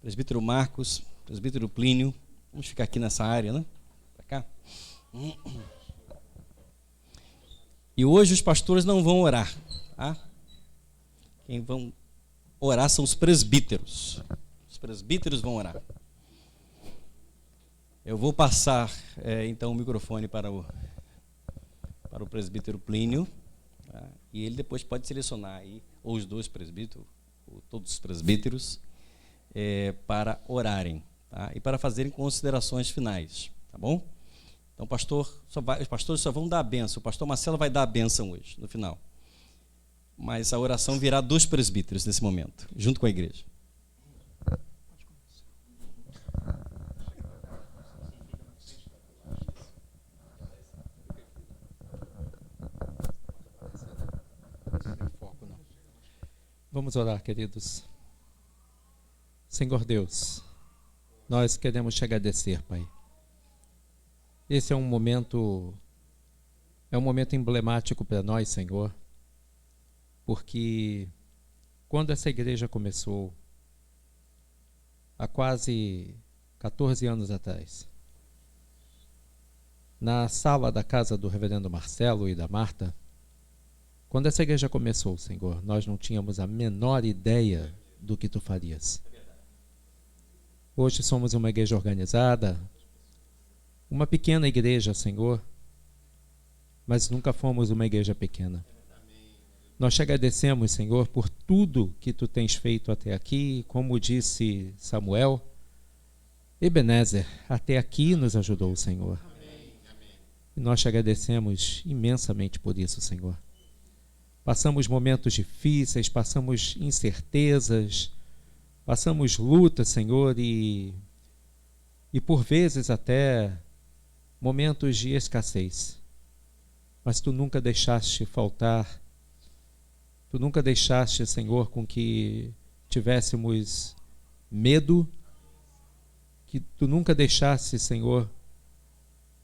Presbítero Marcos, presbítero Plínio. Vamos ficar aqui nessa área, né? Para cá. E hoje os pastores não vão orar, tá? Quem vão orar são os presbíteros. Os presbíteros vão orar. Eu vou passar, então, o microfone para o presbítero Plínio, tá? E ele depois pode selecionar aí, ou os 2 presbíteros, ou todos os presbíteros, para orarem, tá? E para fazerem considerações finais, tá bom? Então, os pastores só vão dar a bênção. O pastor Marcelo vai dar a bênção hoje, no final. Mas a oração virá dos presbíteros nesse momento, junto com a igreja.
Vamos orar, queridos. Senhor Deus, nós queremos te agradecer, Pai. Esse é um momento emblemático para nós, Senhor, porque quando essa igreja começou, há quase 14 anos atrás, na sala da casa do reverendo Marcelo e da Marta, quando essa igreja começou, Senhor, nós não tínhamos a menor ideia do que tu farias. Hoje somos uma igreja organizada, uma pequena igreja, Senhor, mas nunca fomos uma igreja pequena. Nós te agradecemos, Senhor, por tudo que tu tens feito até aqui. Como disse Samuel, Ebenezer, até aqui nos ajudou o Senhor. E nós te agradecemos imensamente por isso, Senhor. Passamos momentos difíceis, passamos incertezas, passamos lutas, Senhor, e por vezes até momentos de escassez. Mas Tu nunca deixaste faltar, Tu nunca deixaste, Senhor, com que tivéssemos medo, que Tu nunca deixaste, Senhor,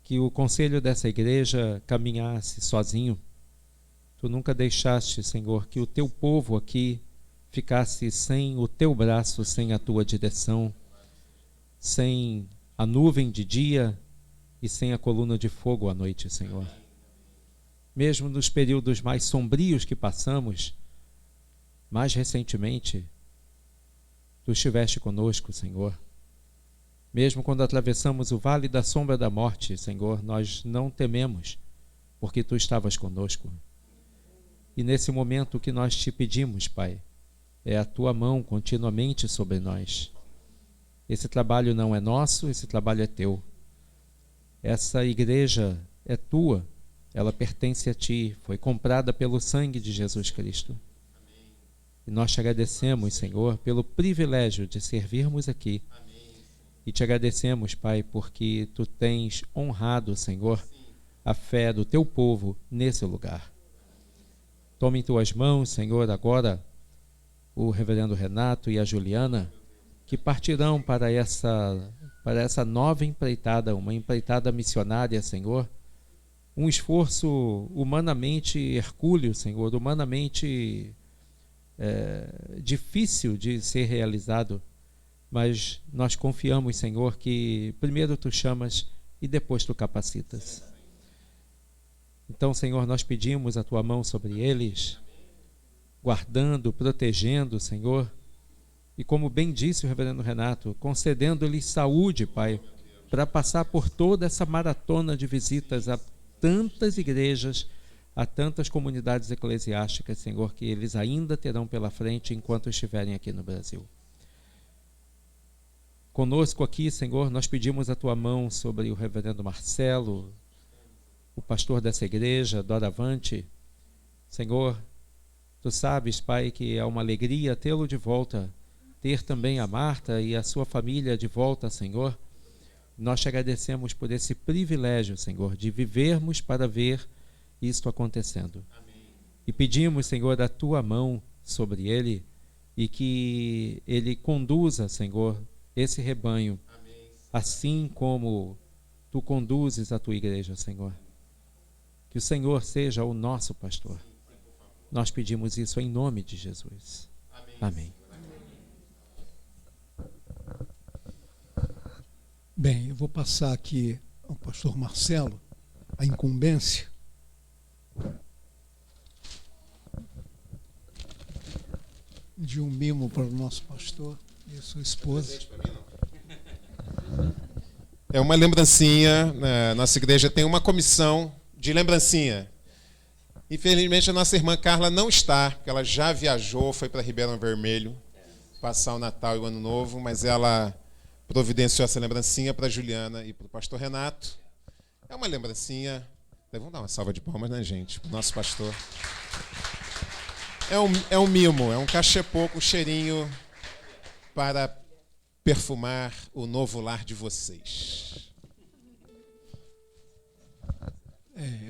que o conselho dessa igreja caminhasse sozinho. Tu nunca deixaste, Senhor, que o Teu povo aqui ficasse sem o Teu braço, sem a Tua direção, sem a nuvem de dia e sem a coluna de fogo à noite, Senhor. Mesmo nos períodos mais sombrios que passamos, mais recentemente, Tu estiveste conosco, Senhor. Mesmo quando atravessamos o vale da sombra da morte, Senhor, nós não tememos, porque Tu estavas conosco. E nesse momento o que nós Te pedimos, Pai, é a Tua mão continuamente sobre nós. Esse trabalho não é nosso, esse trabalho é Teu. Essa igreja é Tua, ela pertence a Ti, foi comprada pelo sangue de Jesus Cristo. E nós Te agradecemos, Senhor, pelo privilégio de servirmos aqui. E Te agradecemos, Pai, porque Tu tens honrado, Senhor, a fé do Teu povo nesse lugar. Tome em Tuas mãos, Senhor, agora o reverendo Renato e a Juliana, que partirão para essa nova empreitada, uma empreitada missionária, Senhor. Um esforço humanamente hercúleo, Senhor, humanamente difícil de ser realizado. Mas nós confiamos, Senhor, que primeiro Tu chamas e depois Tu capacitas. Então, Senhor, nós pedimos a Tua mão sobre eles, guardando, protegendo, Senhor, e como bem disse o reverendo Renato, concedendo-lhes saúde, Pai, para passar por toda essa maratona de visitas a tantas igrejas, a tantas comunidades eclesiásticas, Senhor, que eles ainda terão pela frente enquanto estiverem aqui no Brasil. Conosco aqui, Senhor, nós pedimos a Tua mão sobre o reverendo Marcelo, o pastor dessa igreja, doravante. Senhor, Tu sabes, Pai, que é uma alegria tê-lo de volta, ter também a Marta e a sua família de volta, Senhor. Nós Te agradecemos por esse privilégio, Senhor, de vivermos para ver isto acontecendo. Amém. E pedimos, Senhor, a Tua mão sobre ele e que ele conduza, Senhor, esse rebanho, amém, assim como Tu conduzes a Tua igreja, Senhor. Que o Senhor seja o nosso pastor. Nós pedimos isso em nome de Jesus. Amém.
Bem, eu vou passar aqui ao pastor Marcelo a incumbência. De um mimo para o nosso pastor e a sua esposa.
É uma lembrancinha, nossa igreja tem uma comissão de lembrancinha. Infelizmente a nossa irmã Carla não está, porque ela já viajou, foi para Ribeirão Vermelho, passar o Natal e o Ano Novo, mas ela providenciou essa lembrancinha para a Juliana e para o pastor Renato. É uma lembrancinha, vamos dar uma salva de palmas, né, gente, para o nosso pastor. É um mimo, é um cachepô com cheirinho para perfumar o novo lar de vocês.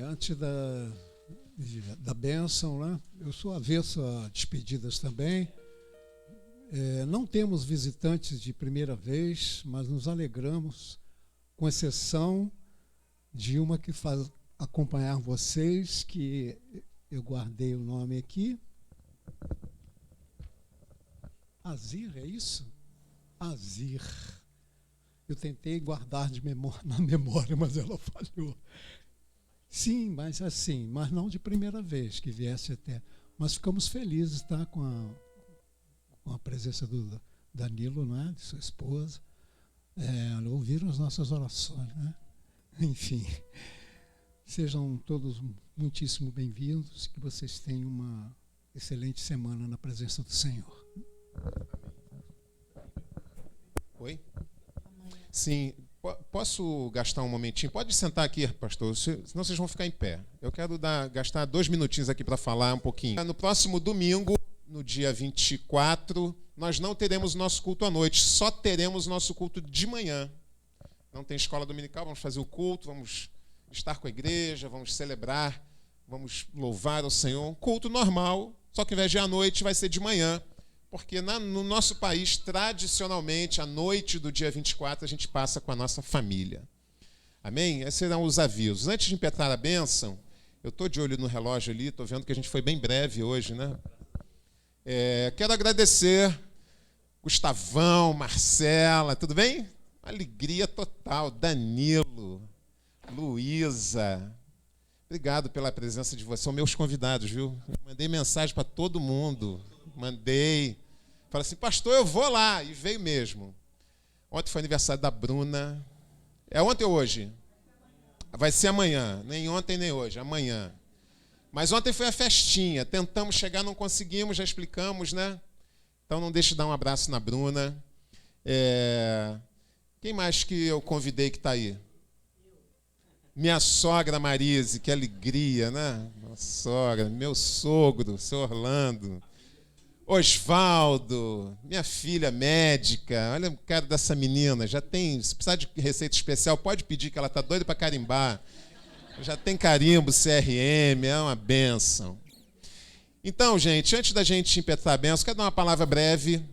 Antes da bênção, né? Eu sou avesso a despedidas também. Não temos visitantes de primeira vez, mas nos alegramos, com exceção de uma que faz acompanhar vocês, que eu guardei o nome aqui. Azir, é isso? Azir. Eu tentei guardar na memória, mas ela falhou. Sim, mas não de primeira vez que viesse até. Mas ficamos felizes, tá, com a presença do Danilo, né, de sua esposa. Ouviram as nossas orações, né? Enfim, sejam todos muitíssimo bem-vindos, que vocês tenham uma excelente semana na presença do Senhor.
Oi? Sim, posso gastar um momentinho? Pode sentar aqui, pastor, senão vocês vão ficar em pé. Eu quero gastar 2 minutinhos aqui para falar um pouquinho. No próximo domingo, no dia 24, nós não teremos nosso culto à noite, só teremos nosso culto de manhã. Não tem escola dominical, vamos fazer o culto, vamos estar com a igreja, vamos celebrar, vamos louvar ao Senhor. Um culto normal, só que ao invés de à noite vai ser de manhã. Porque no nosso país, tradicionalmente, à noite do dia 24, a gente passa com a nossa família. Amém? Esses serão os avisos. Antes de impetrar a bênção, eu estou de olho no relógio ali, estou vendo que a gente foi bem breve hoje, né? Quero agradecer Gustavão, Marcela, tudo bem? Alegria total. Danilo, Luísa, obrigado pela presença de vocês. São meus convidados, viu? Eu mandei mensagem para todo mundo. Mandei. Falei assim, pastor, eu vou lá. E veio mesmo. Ontem foi aniversário da Bruna. É ontem ou hoje? Vai ser amanhã. Nem ontem, nem hoje. Amanhã. Mas ontem foi a festinha. Tentamos chegar, não conseguimos, já explicamos, né? Então não deixe de dar um abraço na Bruna. Quem mais que eu convidei que está aí? Minha sogra Marise, que alegria, né? Minha sogra, meu sogro, seu Orlando. Osvaldo, minha filha médica, olha o cara dessa menina, já tem, se precisar de receita especial, pode pedir que ela está doida para carimbar. Já tem carimbo, CRM, é uma bênção. Então, gente, antes da gente impetrar a bênção, quero dar uma palavra breve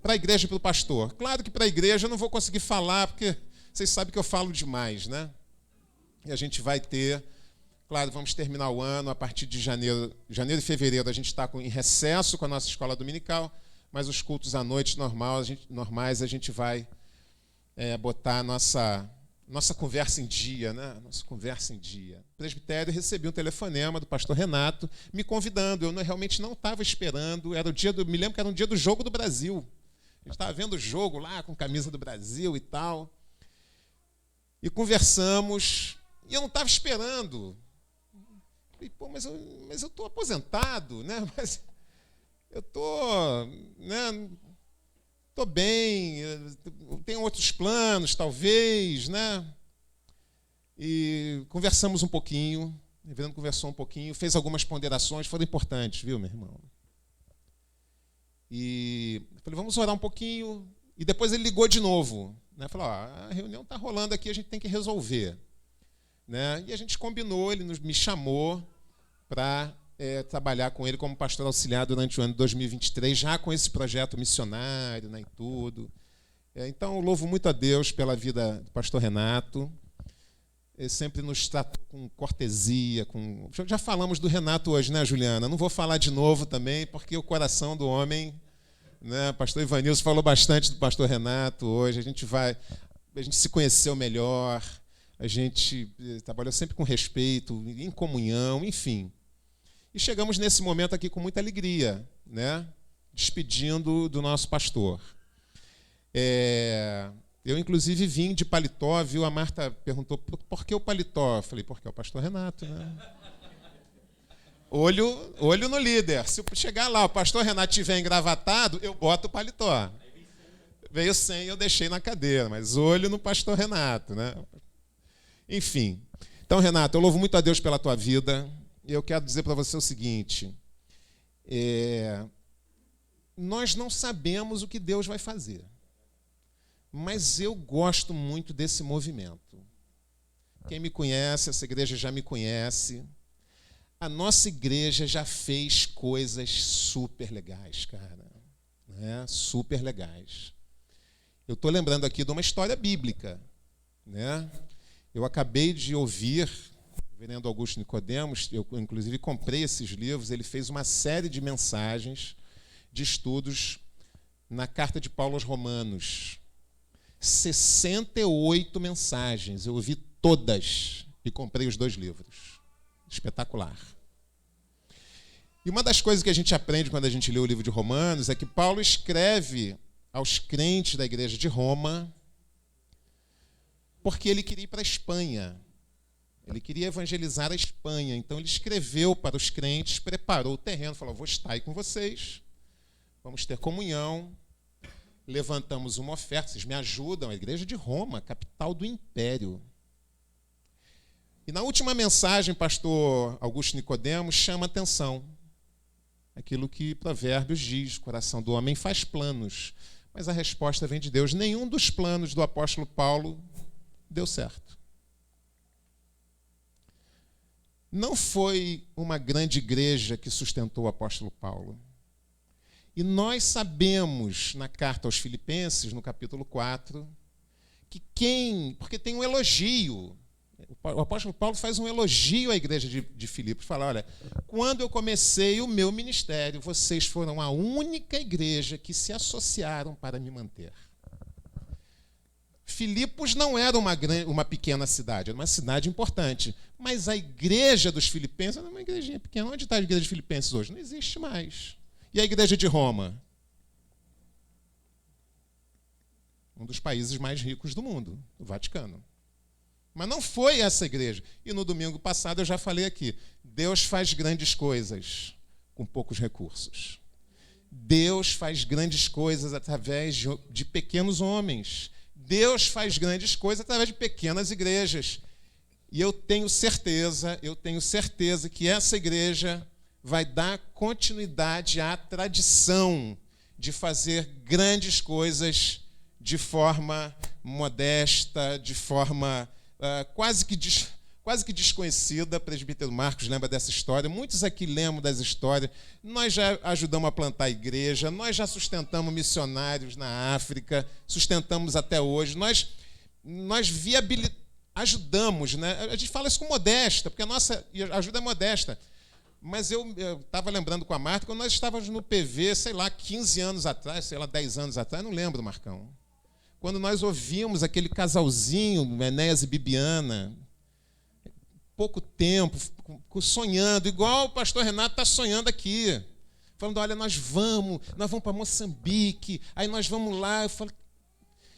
para a igreja e para o pastor. Claro que para a igreja eu não vou conseguir falar, porque vocês sabem que eu falo demais, né? E a gente vai ter... Claro, vamos terminar o ano a partir de janeiro e fevereiro. A gente está em recesso com a nossa escola dominical, mas os cultos à noite normais a gente vai botar a nossa conversa em dia, né? Nossa conversa em dia. No presbitério, recebi um telefonema do pastor Renato me convidando. Eu realmente não estava esperando. Me lembro que era um dia do Jogo do Brasil. A gente estava vendo o jogo lá com camisa do Brasil e tal. E conversamos. E eu não estava esperando. Pô, mas eu estou aposentado, né? Mas eu estou, né? Estou bem, tenho outros planos, talvez, né? E conversamos um pouquinho, o reverendo conversou um pouquinho, fez algumas ponderações, foram importantes, viu, meu irmão? E eu falei, vamos orar um pouquinho. E depois ele ligou de novo, né? Falou, a reunião está rolando aqui, a gente tem que resolver. Né? E a gente combinou, ele me chamou para trabalhar com ele como pastor auxiliar durante o ano de 2023, já com esse projeto missionário, né, e tudo. Então, eu louvo muito a Deus pela vida do pastor Renato. Ele sempre nos tratou com cortesia. Já falamos do Renato hoje, né, Juliana? Não vou falar de novo também, porque o coração do homem... Né, o pastor Ivanilson falou bastante do pastor Renato hoje. A gente se conheceu melhor. A gente trabalhou sempre com respeito, em comunhão, enfim. E chegamos nesse momento aqui com muita alegria, né? Despedindo do nosso pastor. Eu, inclusive, vim de paletó, viu? A Marta perguntou, por que o paletó? Eu falei, porque é o pastor Renato, né? Olho no líder. Se chegar lá, o pastor Renato estiver engravatado, eu boto o paletó. Veio sem, eu deixei na cadeira, mas olho no pastor Renato, né? Enfim. Então, Renato, eu louvo muito a Deus pela tua vida. E eu quero dizer para você o seguinte. Nós não sabemos o que Deus vai fazer. Mas eu gosto muito desse movimento. Quem me conhece, essa igreja já me conhece. A nossa igreja já fez coisas super legais, cara. Né? Super legais. Eu estou lembrando aqui de uma história bíblica. Né? Eu acabei de ouvir o reverendo Augusto Nicodemos, eu inclusive comprei esses livros, ele fez uma série de mensagens, de estudos na carta de Paulo aos Romanos. 68 mensagens, eu ouvi todas e comprei os 2 livros. Espetacular. E uma das coisas que a gente aprende quando a gente lê o livro de Romanos é que Paulo escreve aos crentes da igreja de Roma porque ele queria ir para a Espanha. Ele queria evangelizar a Espanha. Então ele escreveu para os crentes, preparou o terreno, falou, vou estar aí com vocês, vamos ter comunhão, levantamos uma oferta, vocês me ajudam, a igreja de Roma, capital do império. E na última mensagem, pastor Augusto Nicodemos chama atenção. Aquilo que Provérbios diz, o coração do homem faz planos, mas a resposta vem de Deus. Nenhum dos planos do apóstolo Paulo deu certo. Não foi uma grande igreja que sustentou o apóstolo Paulo. E nós sabemos, na carta aos Filipenses, no capítulo 4, porque tem um elogio. O apóstolo Paulo faz um elogio à igreja de Filipos. Fala, olha, quando eu comecei o meu ministério, vocês foram a única igreja que se associaram para me manter. Filipos não era uma pequena cidade, era uma cidade importante. Mas a igreja dos filipenses era uma igrejinha pequena. Onde está a igreja de Filipenses hoje? Não existe mais. E a igreja de Roma? Um dos países mais ricos do mundo, o Vaticano. Mas não foi essa igreja. E no domingo passado eu já falei aqui, Deus faz grandes coisas com poucos recursos. Deus faz grandes coisas através de pequenos homens. Deus faz grandes coisas através de pequenas igrejas. E eu tenho certeza que essa igreja vai dar continuidade à tradição de fazer grandes coisas de forma modesta, de forma quase que desconhecida. Presbítero Marcos lembra dessa história, muitos aqui lembram dessa história. Nós já ajudamos a plantar a igreja, nós já sustentamos missionários na África, sustentamos até hoje, nós ajudamos, né? A gente fala isso com modesta, porque a nossa ajuda é modesta. Mas eu estava lembrando com a Marta, quando nós estávamos no PV, sei lá, 15 anos atrás, sei lá, 10 anos atrás, não lembro, Marcão. Quando nós ouvimos aquele casalzinho, Enéas e Bibiana, pouco tempo, sonhando, igual o pastor Renato está sonhando aqui. Falando, olha, nós vamos para Moçambique, aí nós vamos lá.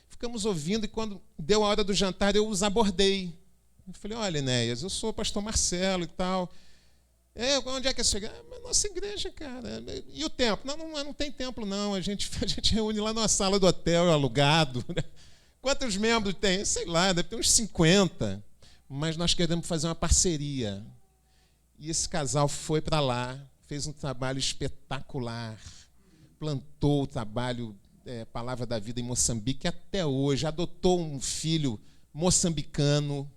Ficamos ouvindo e quando deu a hora do jantar, eu os abordei. Eu falei, olha, Enéas, eu sou o pastor Marcelo e tal. Onde é que é chegar? Nossa igreja, cara. E o templo? Não tem templo, não. A gente reúne lá numa sala do hotel, alugado. Quantos membros tem? Sei lá, deve ter uns 50. Mas nós queremos fazer uma parceria. E esse casal foi para lá, fez um trabalho espetacular, plantou o trabalho Palavra da Vida em Moçambique até hoje, adotou um filho moçambicano,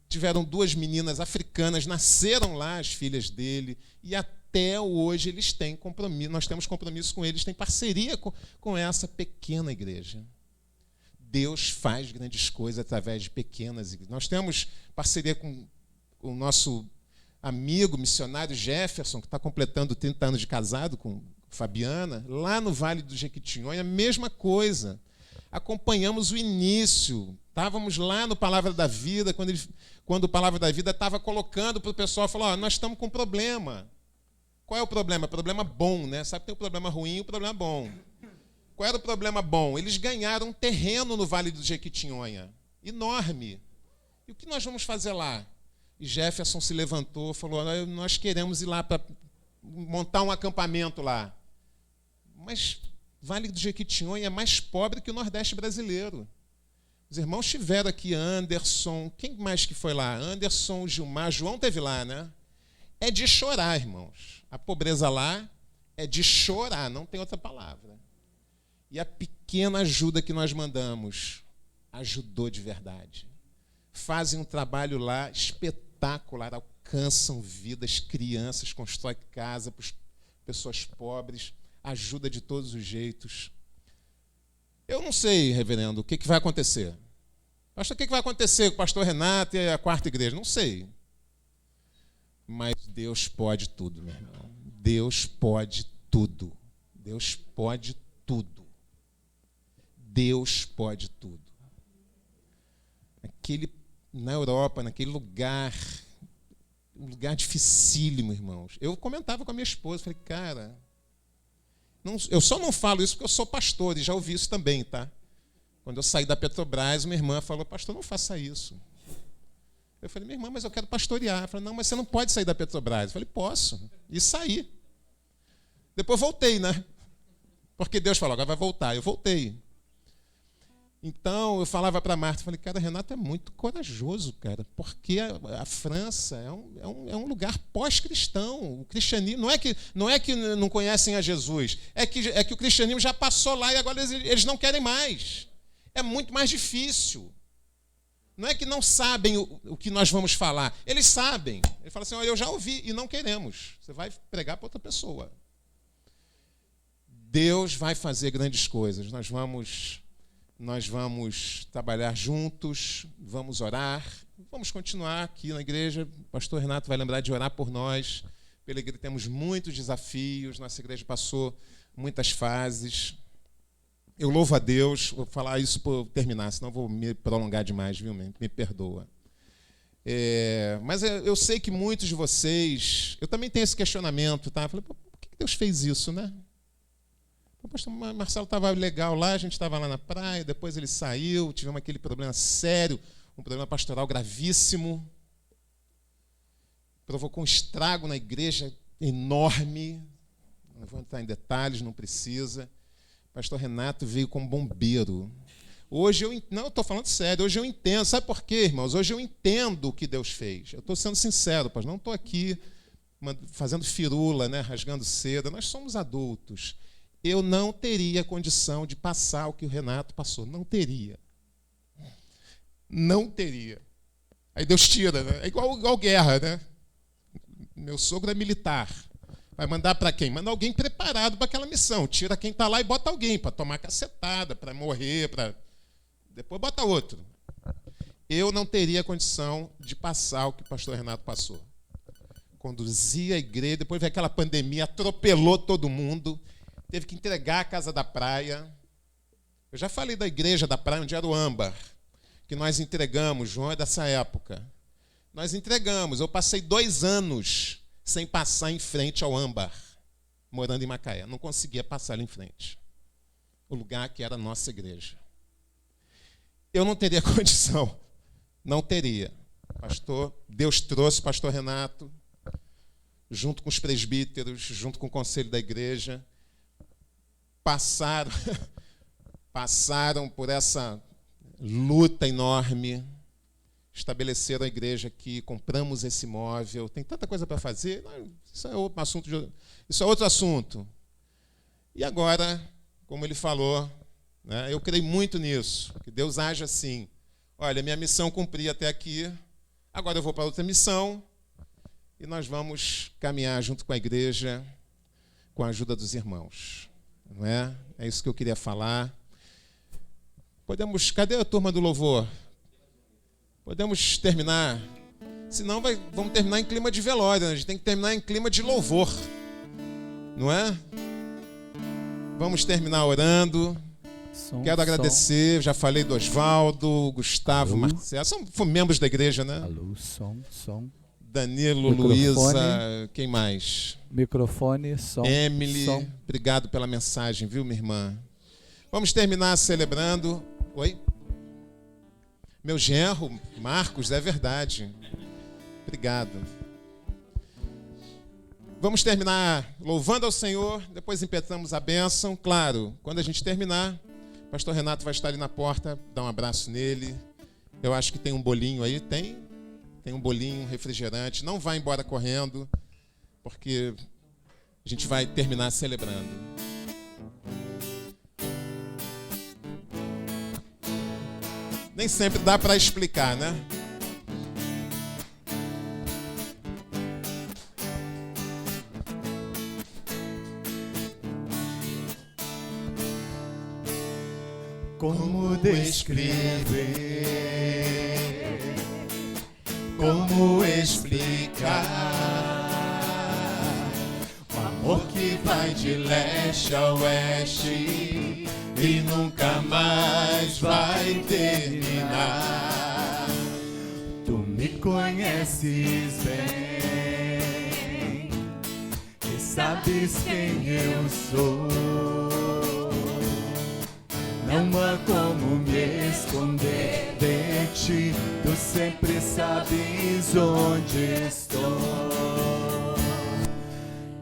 tiveram 2 meninas africanas, nasceram lá as filhas dele, e até hoje eles têm compromisso, nós temos compromisso com eles, têm parceria com essa pequena igreja. Deus faz grandes coisas através de pequenas igrejas. Nós temos parceria com o nosso amigo missionário Jefferson, que está completando 30 anos de casado com Fabiana, lá no Vale do Jequitinhonha, a mesma coisa. Acompanhamos o início, estávamos lá no Palavra da Vida, quando o Palavra da Vida estava colocando para o pessoal, falou, nós estamos com um problema. Qual é o problema? Problema bom, né? Sabe que tem o problema ruim e o problema bom. Qual era o problema bom? Eles ganharam um terreno no Vale do Jequitinhonha, enorme. E o que nós vamos fazer lá? E Jefferson se levantou e falou, nós queremos ir lá para montar um acampamento lá. Mas Vale do Jequitinhonha é mais pobre que o Nordeste brasileiro. Os irmãos tiveram aqui, Anderson, quem mais que foi lá? Anderson, Gilmar, João teve lá, né? É de chorar, irmãos. A pobreza lá é de chorar, não tem outra palavra. E a pequena ajuda que nós mandamos ajudou de verdade. Fazem um trabalho lá espetacular, alcançam vidas, crianças, constroem casa para as pessoas pobres, ajuda de todos os jeitos. Eu não sei, reverendo, o que vai acontecer. Pastor, o que vai acontecer com o pastor Renato e a quarta igreja? Não sei. Mas Deus pode tudo, meu irmão. Deus pode tudo. Deus pode tudo. Deus pode tudo. Na Europa, naquele lugar, um lugar dificílimo, irmãos. Eu comentava com a minha esposa, falei, cara, eu só não falo isso porque eu sou pastor, e já ouvi isso também, tá? Quando eu saí da Petrobras, minha irmã falou, pastor, não faça isso. Eu falei, minha irmã, mas eu quero pastorear. Ela falou, não, mas você não pode sair da Petrobras. Eu falei, posso. E saí. Depois voltei, né? Porque Deus falou, agora vai voltar. Eu voltei. Então, eu falava para a Marta, falei, cara, Renato é muito corajoso, cara, porque a França é um lugar pós-cristão. O cristianismo não é que não conhecem a Jesus, é que o cristianismo já passou lá e agora eles não querem mais. É muito mais difícil. Não é que não sabem o que nós vamos falar, eles sabem. Ele fala assim, eu já ouvi e não queremos. Você vai pregar para outra pessoa. Deus vai fazer grandes coisas. Nós vamos trabalhar juntos, vamos orar, vamos continuar aqui na igreja. O pastor Renato vai lembrar de orar por nós. Pela igreja temos muitos desafios, nossa igreja passou muitas fases. Eu louvo a Deus, vou falar isso por terminar, senão vou me prolongar demais, viu? Me perdoa. Mas eu sei que muitos de vocês, eu também tenho esse questionamento, tá? Eu falei, por que Deus fez isso, né? O pastor Marcelo estava legal lá, a gente estava lá na praia, depois ele saiu, tivemos aquele problema sério, um problema pastoral gravíssimo, provocou um estrago na igreja enorme, não vou entrar em detalhes, não precisa. O pastor Renato veio como bombeiro. Hoje eu estou falando sério, hoje eu entendo, sabe por quê, irmãos? Hoje eu entendo o que Deus fez. Eu estou sendo sincero, pastor, não estou aqui fazendo firula, né, rasgando seda, nós somos adultos. Eu não teria condição de passar o que o Renato passou. Não teria. Não teria. Aí Deus tira, né? É igual guerra, né? Meu sogro é militar. Vai mandar para quem? Manda alguém preparado para aquela missão. Tira quem está lá e bota alguém para tomar cacetada, para morrer, depois bota outro. Eu não teria condição de passar o que o pastor Renato passou. Conduzia a igreja, depois veio aquela pandemia, atropelou todo mundo. Teve que entregar a casa da praia. Eu já falei da igreja da praia, onde era o âmbar, que nós entregamos, João é dessa época. Nós entregamos, eu passei 2 anos sem passar em frente ao âmbar, morando em Macaé. Não conseguia passar ali em frente. O lugar que era a nossa igreja. Eu não teria condição. Não teria. Deus trouxe o pastor Renato, junto com os presbíteros, junto com o conselho da igreja, passaram por essa luta enorme, estabeleceram a igreja aqui, compramos esse imóvel, tem tanta coisa para fazer, isso é outro assunto. E agora, como ele falou, né, eu creio muito nisso, que Deus age assim. Olha, minha missão cumpri até aqui, agora eu vou para outra missão e nós vamos caminhar junto com a igreja, com a ajuda dos irmãos. Não é? É isso que eu queria falar. Cadê a turma do louvor? Podemos terminar? Senão vamos terminar em clima de velório, né? A gente tem que terminar em clima de louvor. Não é? Vamos terminar orando. Quero agradecer, já falei do Osvaldo, Gustavo, Marcelo, são membros da igreja, né?
Alô, som.
Danilo, Luísa, quem mais?
Microfone, som.
Emily, obrigado pela mensagem, viu, minha irmã? Vamos terminar celebrando. Oi? Meu genro, Marcos, é verdade. Obrigado. Vamos terminar louvando ao Senhor, depois impetramos a bênção. Claro, quando a gente terminar, o pastor Renato vai estar ali na porta, dá um abraço nele. Eu acho que tem um bolinho aí, tem um bolinho, um refrigerante. Não vai embora correndo, porque a gente vai terminar celebrando. Nem sempre dá para explicar, né?
Como descrever, como explicar o amor que vai de leste a oeste e nunca mais vai terminar. Tu me conheces bem e sabes quem eu sou. Não há como me esconder de ti, tu sempre sabes onde estou.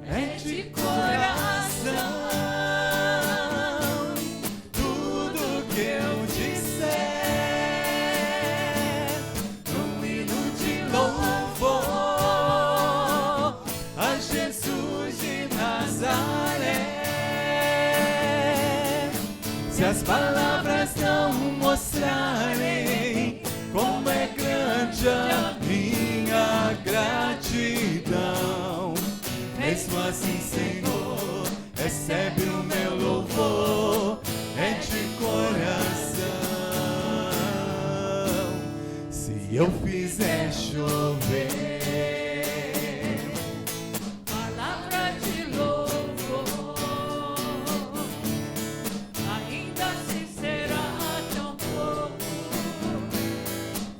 É de coração tudo que eu disser. Se as palavras não mostrarem como é grande a minha gratidão, mesmo assim, Senhor, recebe o meu louvor, é de coração. Se eu fizer chover
palavra de louvor, ainda assim será tão pouco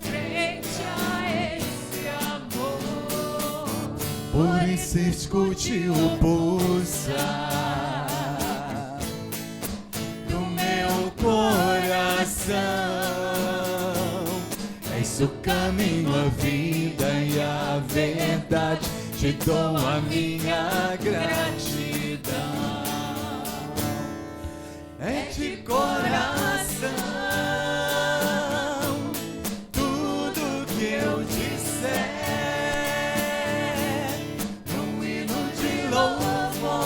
frente a esse amor.
por isso escute o pulsar do meu coração. És o caminho, a vida e a verdade, te dou a minha gratidão. É de coração tudo que eu disser, num hino de louvor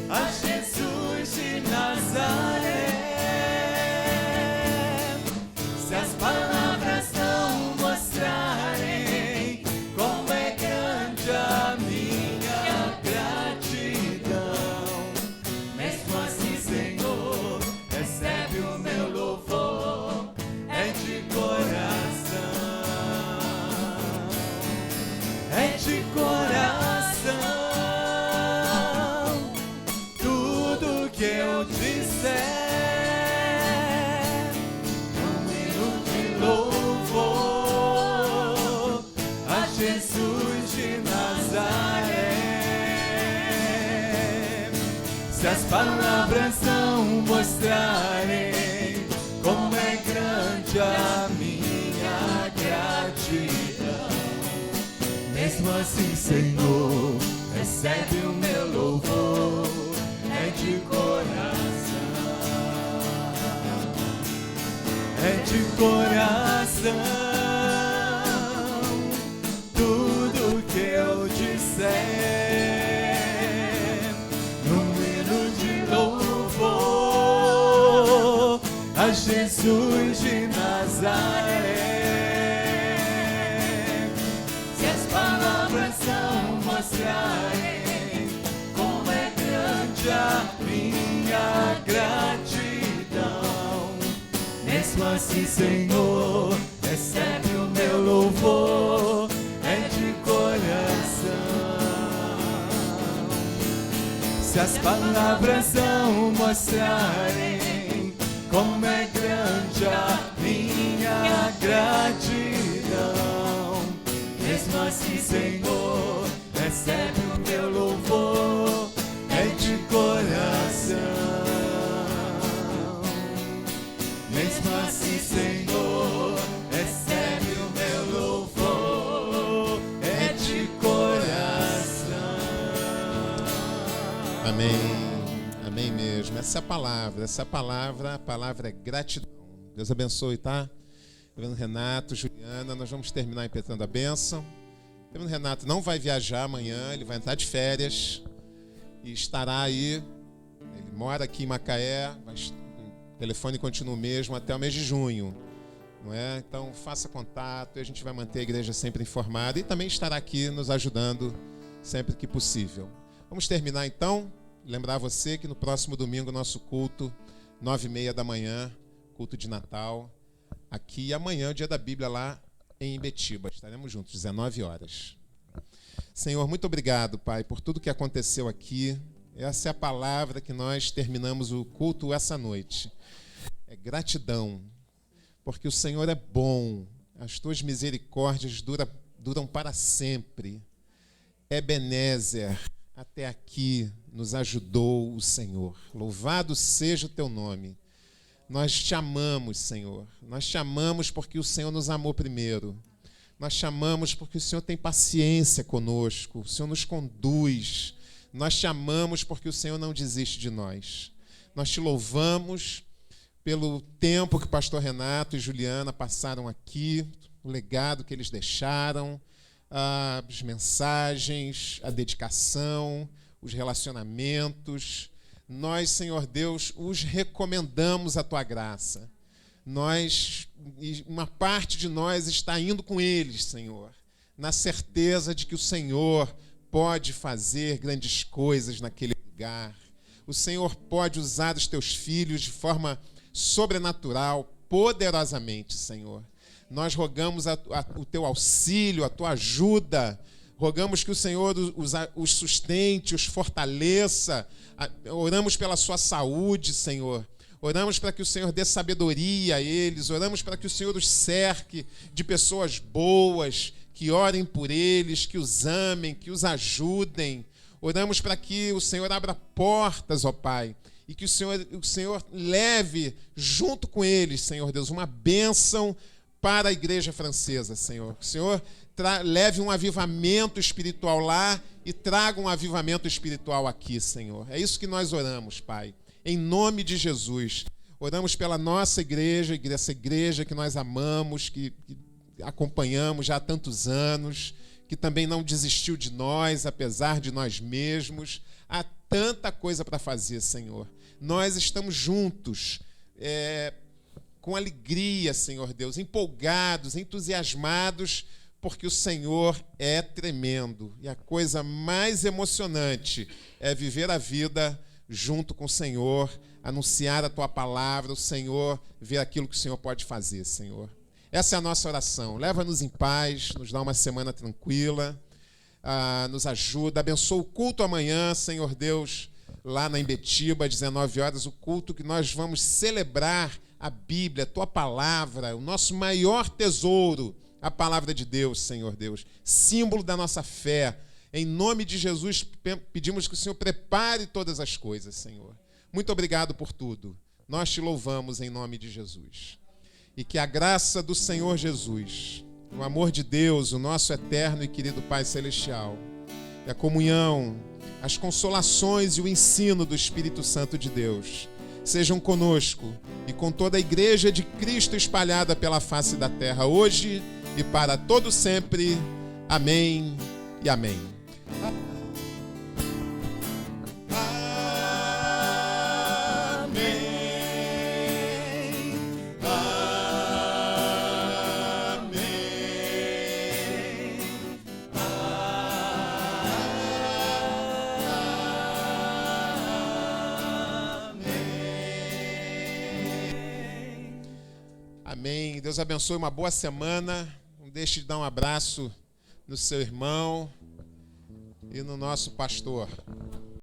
a Jesus de Nazaré. Se as palavras não mostrarem como é grande a minha gratidão, mesmo assim, Senhor, recebe o meu louvor, é de coração, é de coração. Tudo que eu disser, num hino de louvor a Jesus de Nazaré. Se as palavras não mostrarem como é grande a minha gratidão, mesmo assim, Senhor, recebe o meu louvor, é de coração, é de coração. Tudo que eu disser, num hino de louvor a Jesus de Nazaré. Se as palavras não mostrarem como é grande a minha gratidão, mesmo assim, Senhor, recebe o meu louvor, é de coração. Se as palavras não mostrarem como é grande a minha gratidão, mesmo assim, Senhor, recebe o meu louvor, é de coração. Mesmo assim, Senhor, recebe o meu louvor, é de coração.
Amém. Amém mesmo. Essa palavra, a palavra é gratidão. Deus abençoe, tá? Reverendo Renato, Juliana, nós vamos terminar impetrando a bênção. Reverendo Renato não vai viajar amanhã, ele vai entrar de férias e estará aí. Ele mora aqui em Macaé, mas o telefone continua o mesmo até o mês de junho, não é? Então faça contato e a gente vai manter a igreja sempre informada e também estará aqui nos ajudando sempre que possível. Vamos terminar então. Lembrar você que no próximo domingo nosso culto, 9h30 da manhã, culto de Natal, aqui, e amanhã, o dia da Bíblia lá em Ibetiba. Estaremos juntos, 19 horas. Senhor, muito obrigado, Pai, por tudo que aconteceu aqui. Essa é a palavra que nós terminamos o culto essa noite. É gratidão, porque o Senhor é bom, as tuas misericórdias duram para sempre. Ebenezer, até aqui nos ajudou o Senhor. Louvado seja o teu nome. Nós te amamos, Senhor. Nós te amamos porque o Senhor nos amou primeiro. Nós te amamos porque o Senhor tem paciência conosco. O Senhor nos conduz. Nós te amamos porque o Senhor não desiste de nós. Nós te louvamos pelo tempo que o pastor Renato e Juliana passaram aqui, o legado que eles deixaram, as mensagens, a dedicação, os relacionamentos. nós, Senhor Deus, os recomendamos a tua graça. Uma parte de nós está indo com eles, Senhor, na certeza de que o Senhor pode fazer grandes coisas naquele lugar. O Senhor pode usar os teus filhos de forma sobrenatural, poderosamente, Senhor. Nós rogamos o teu auxílio, a tua ajuda. Rogamos que o Senhor os sustente, os fortaleça. Oramos pela sua saúde, Senhor. Oramos para que o Senhor dê sabedoria a eles. Oramos para que o Senhor os cerque de pessoas boas, que orem por eles, que os amem, que os ajudem. Oramos para que o Senhor abra portas, ó Pai, e que o Senhor leve junto com eles, Senhor Deus, uma bênção para a igreja francesa, Senhor. Que o Senhor leve um avivamento espiritual lá e traga um avivamento espiritual aqui, Senhor. É isso que nós oramos, Pai. Em nome de Jesus. Oramos pela nossa igreja, essa igreja que nós amamos, que acompanhamos já há tantos anos, que também não desistiu de nós, apesar de nós mesmos. Há tanta coisa para fazer, Senhor. Nós estamos juntos, com alegria, Senhor Deus, empolgados, entusiasmados, porque o Senhor é tremendo. E a coisa mais emocionante é viver a vida junto com o Senhor, anunciar a tua palavra, o Senhor, ver aquilo que o Senhor pode fazer, Senhor. Essa é a nossa oração. Leva-nos em paz, nos dá uma semana tranquila, nos ajuda. Abençoa o culto amanhã, Senhor Deus, lá na Imbetiba, 19 horas, o culto que nós vamos celebrar a Bíblia, a tua palavra, o nosso maior tesouro, a palavra de Deus, Senhor Deus, símbolo da nossa fé. Em nome de Jesus, pedimos que o Senhor prepare todas as coisas, Senhor. Muito obrigado por tudo. Nós te louvamos em nome de Jesus. E que a graça do Senhor Jesus, o amor de Deus, o nosso eterno e querido Pai Celestial, e a comunhão, as consolações e o ensino do Espírito Santo de Deus sejam conosco e com toda a igreja de Cristo espalhada pela face da terra, hoje e para todo sempre. Amém e amém. Amém. Deus abençoe, uma boa semana. Não deixe de dar um abraço no seu irmão e no nosso pastor.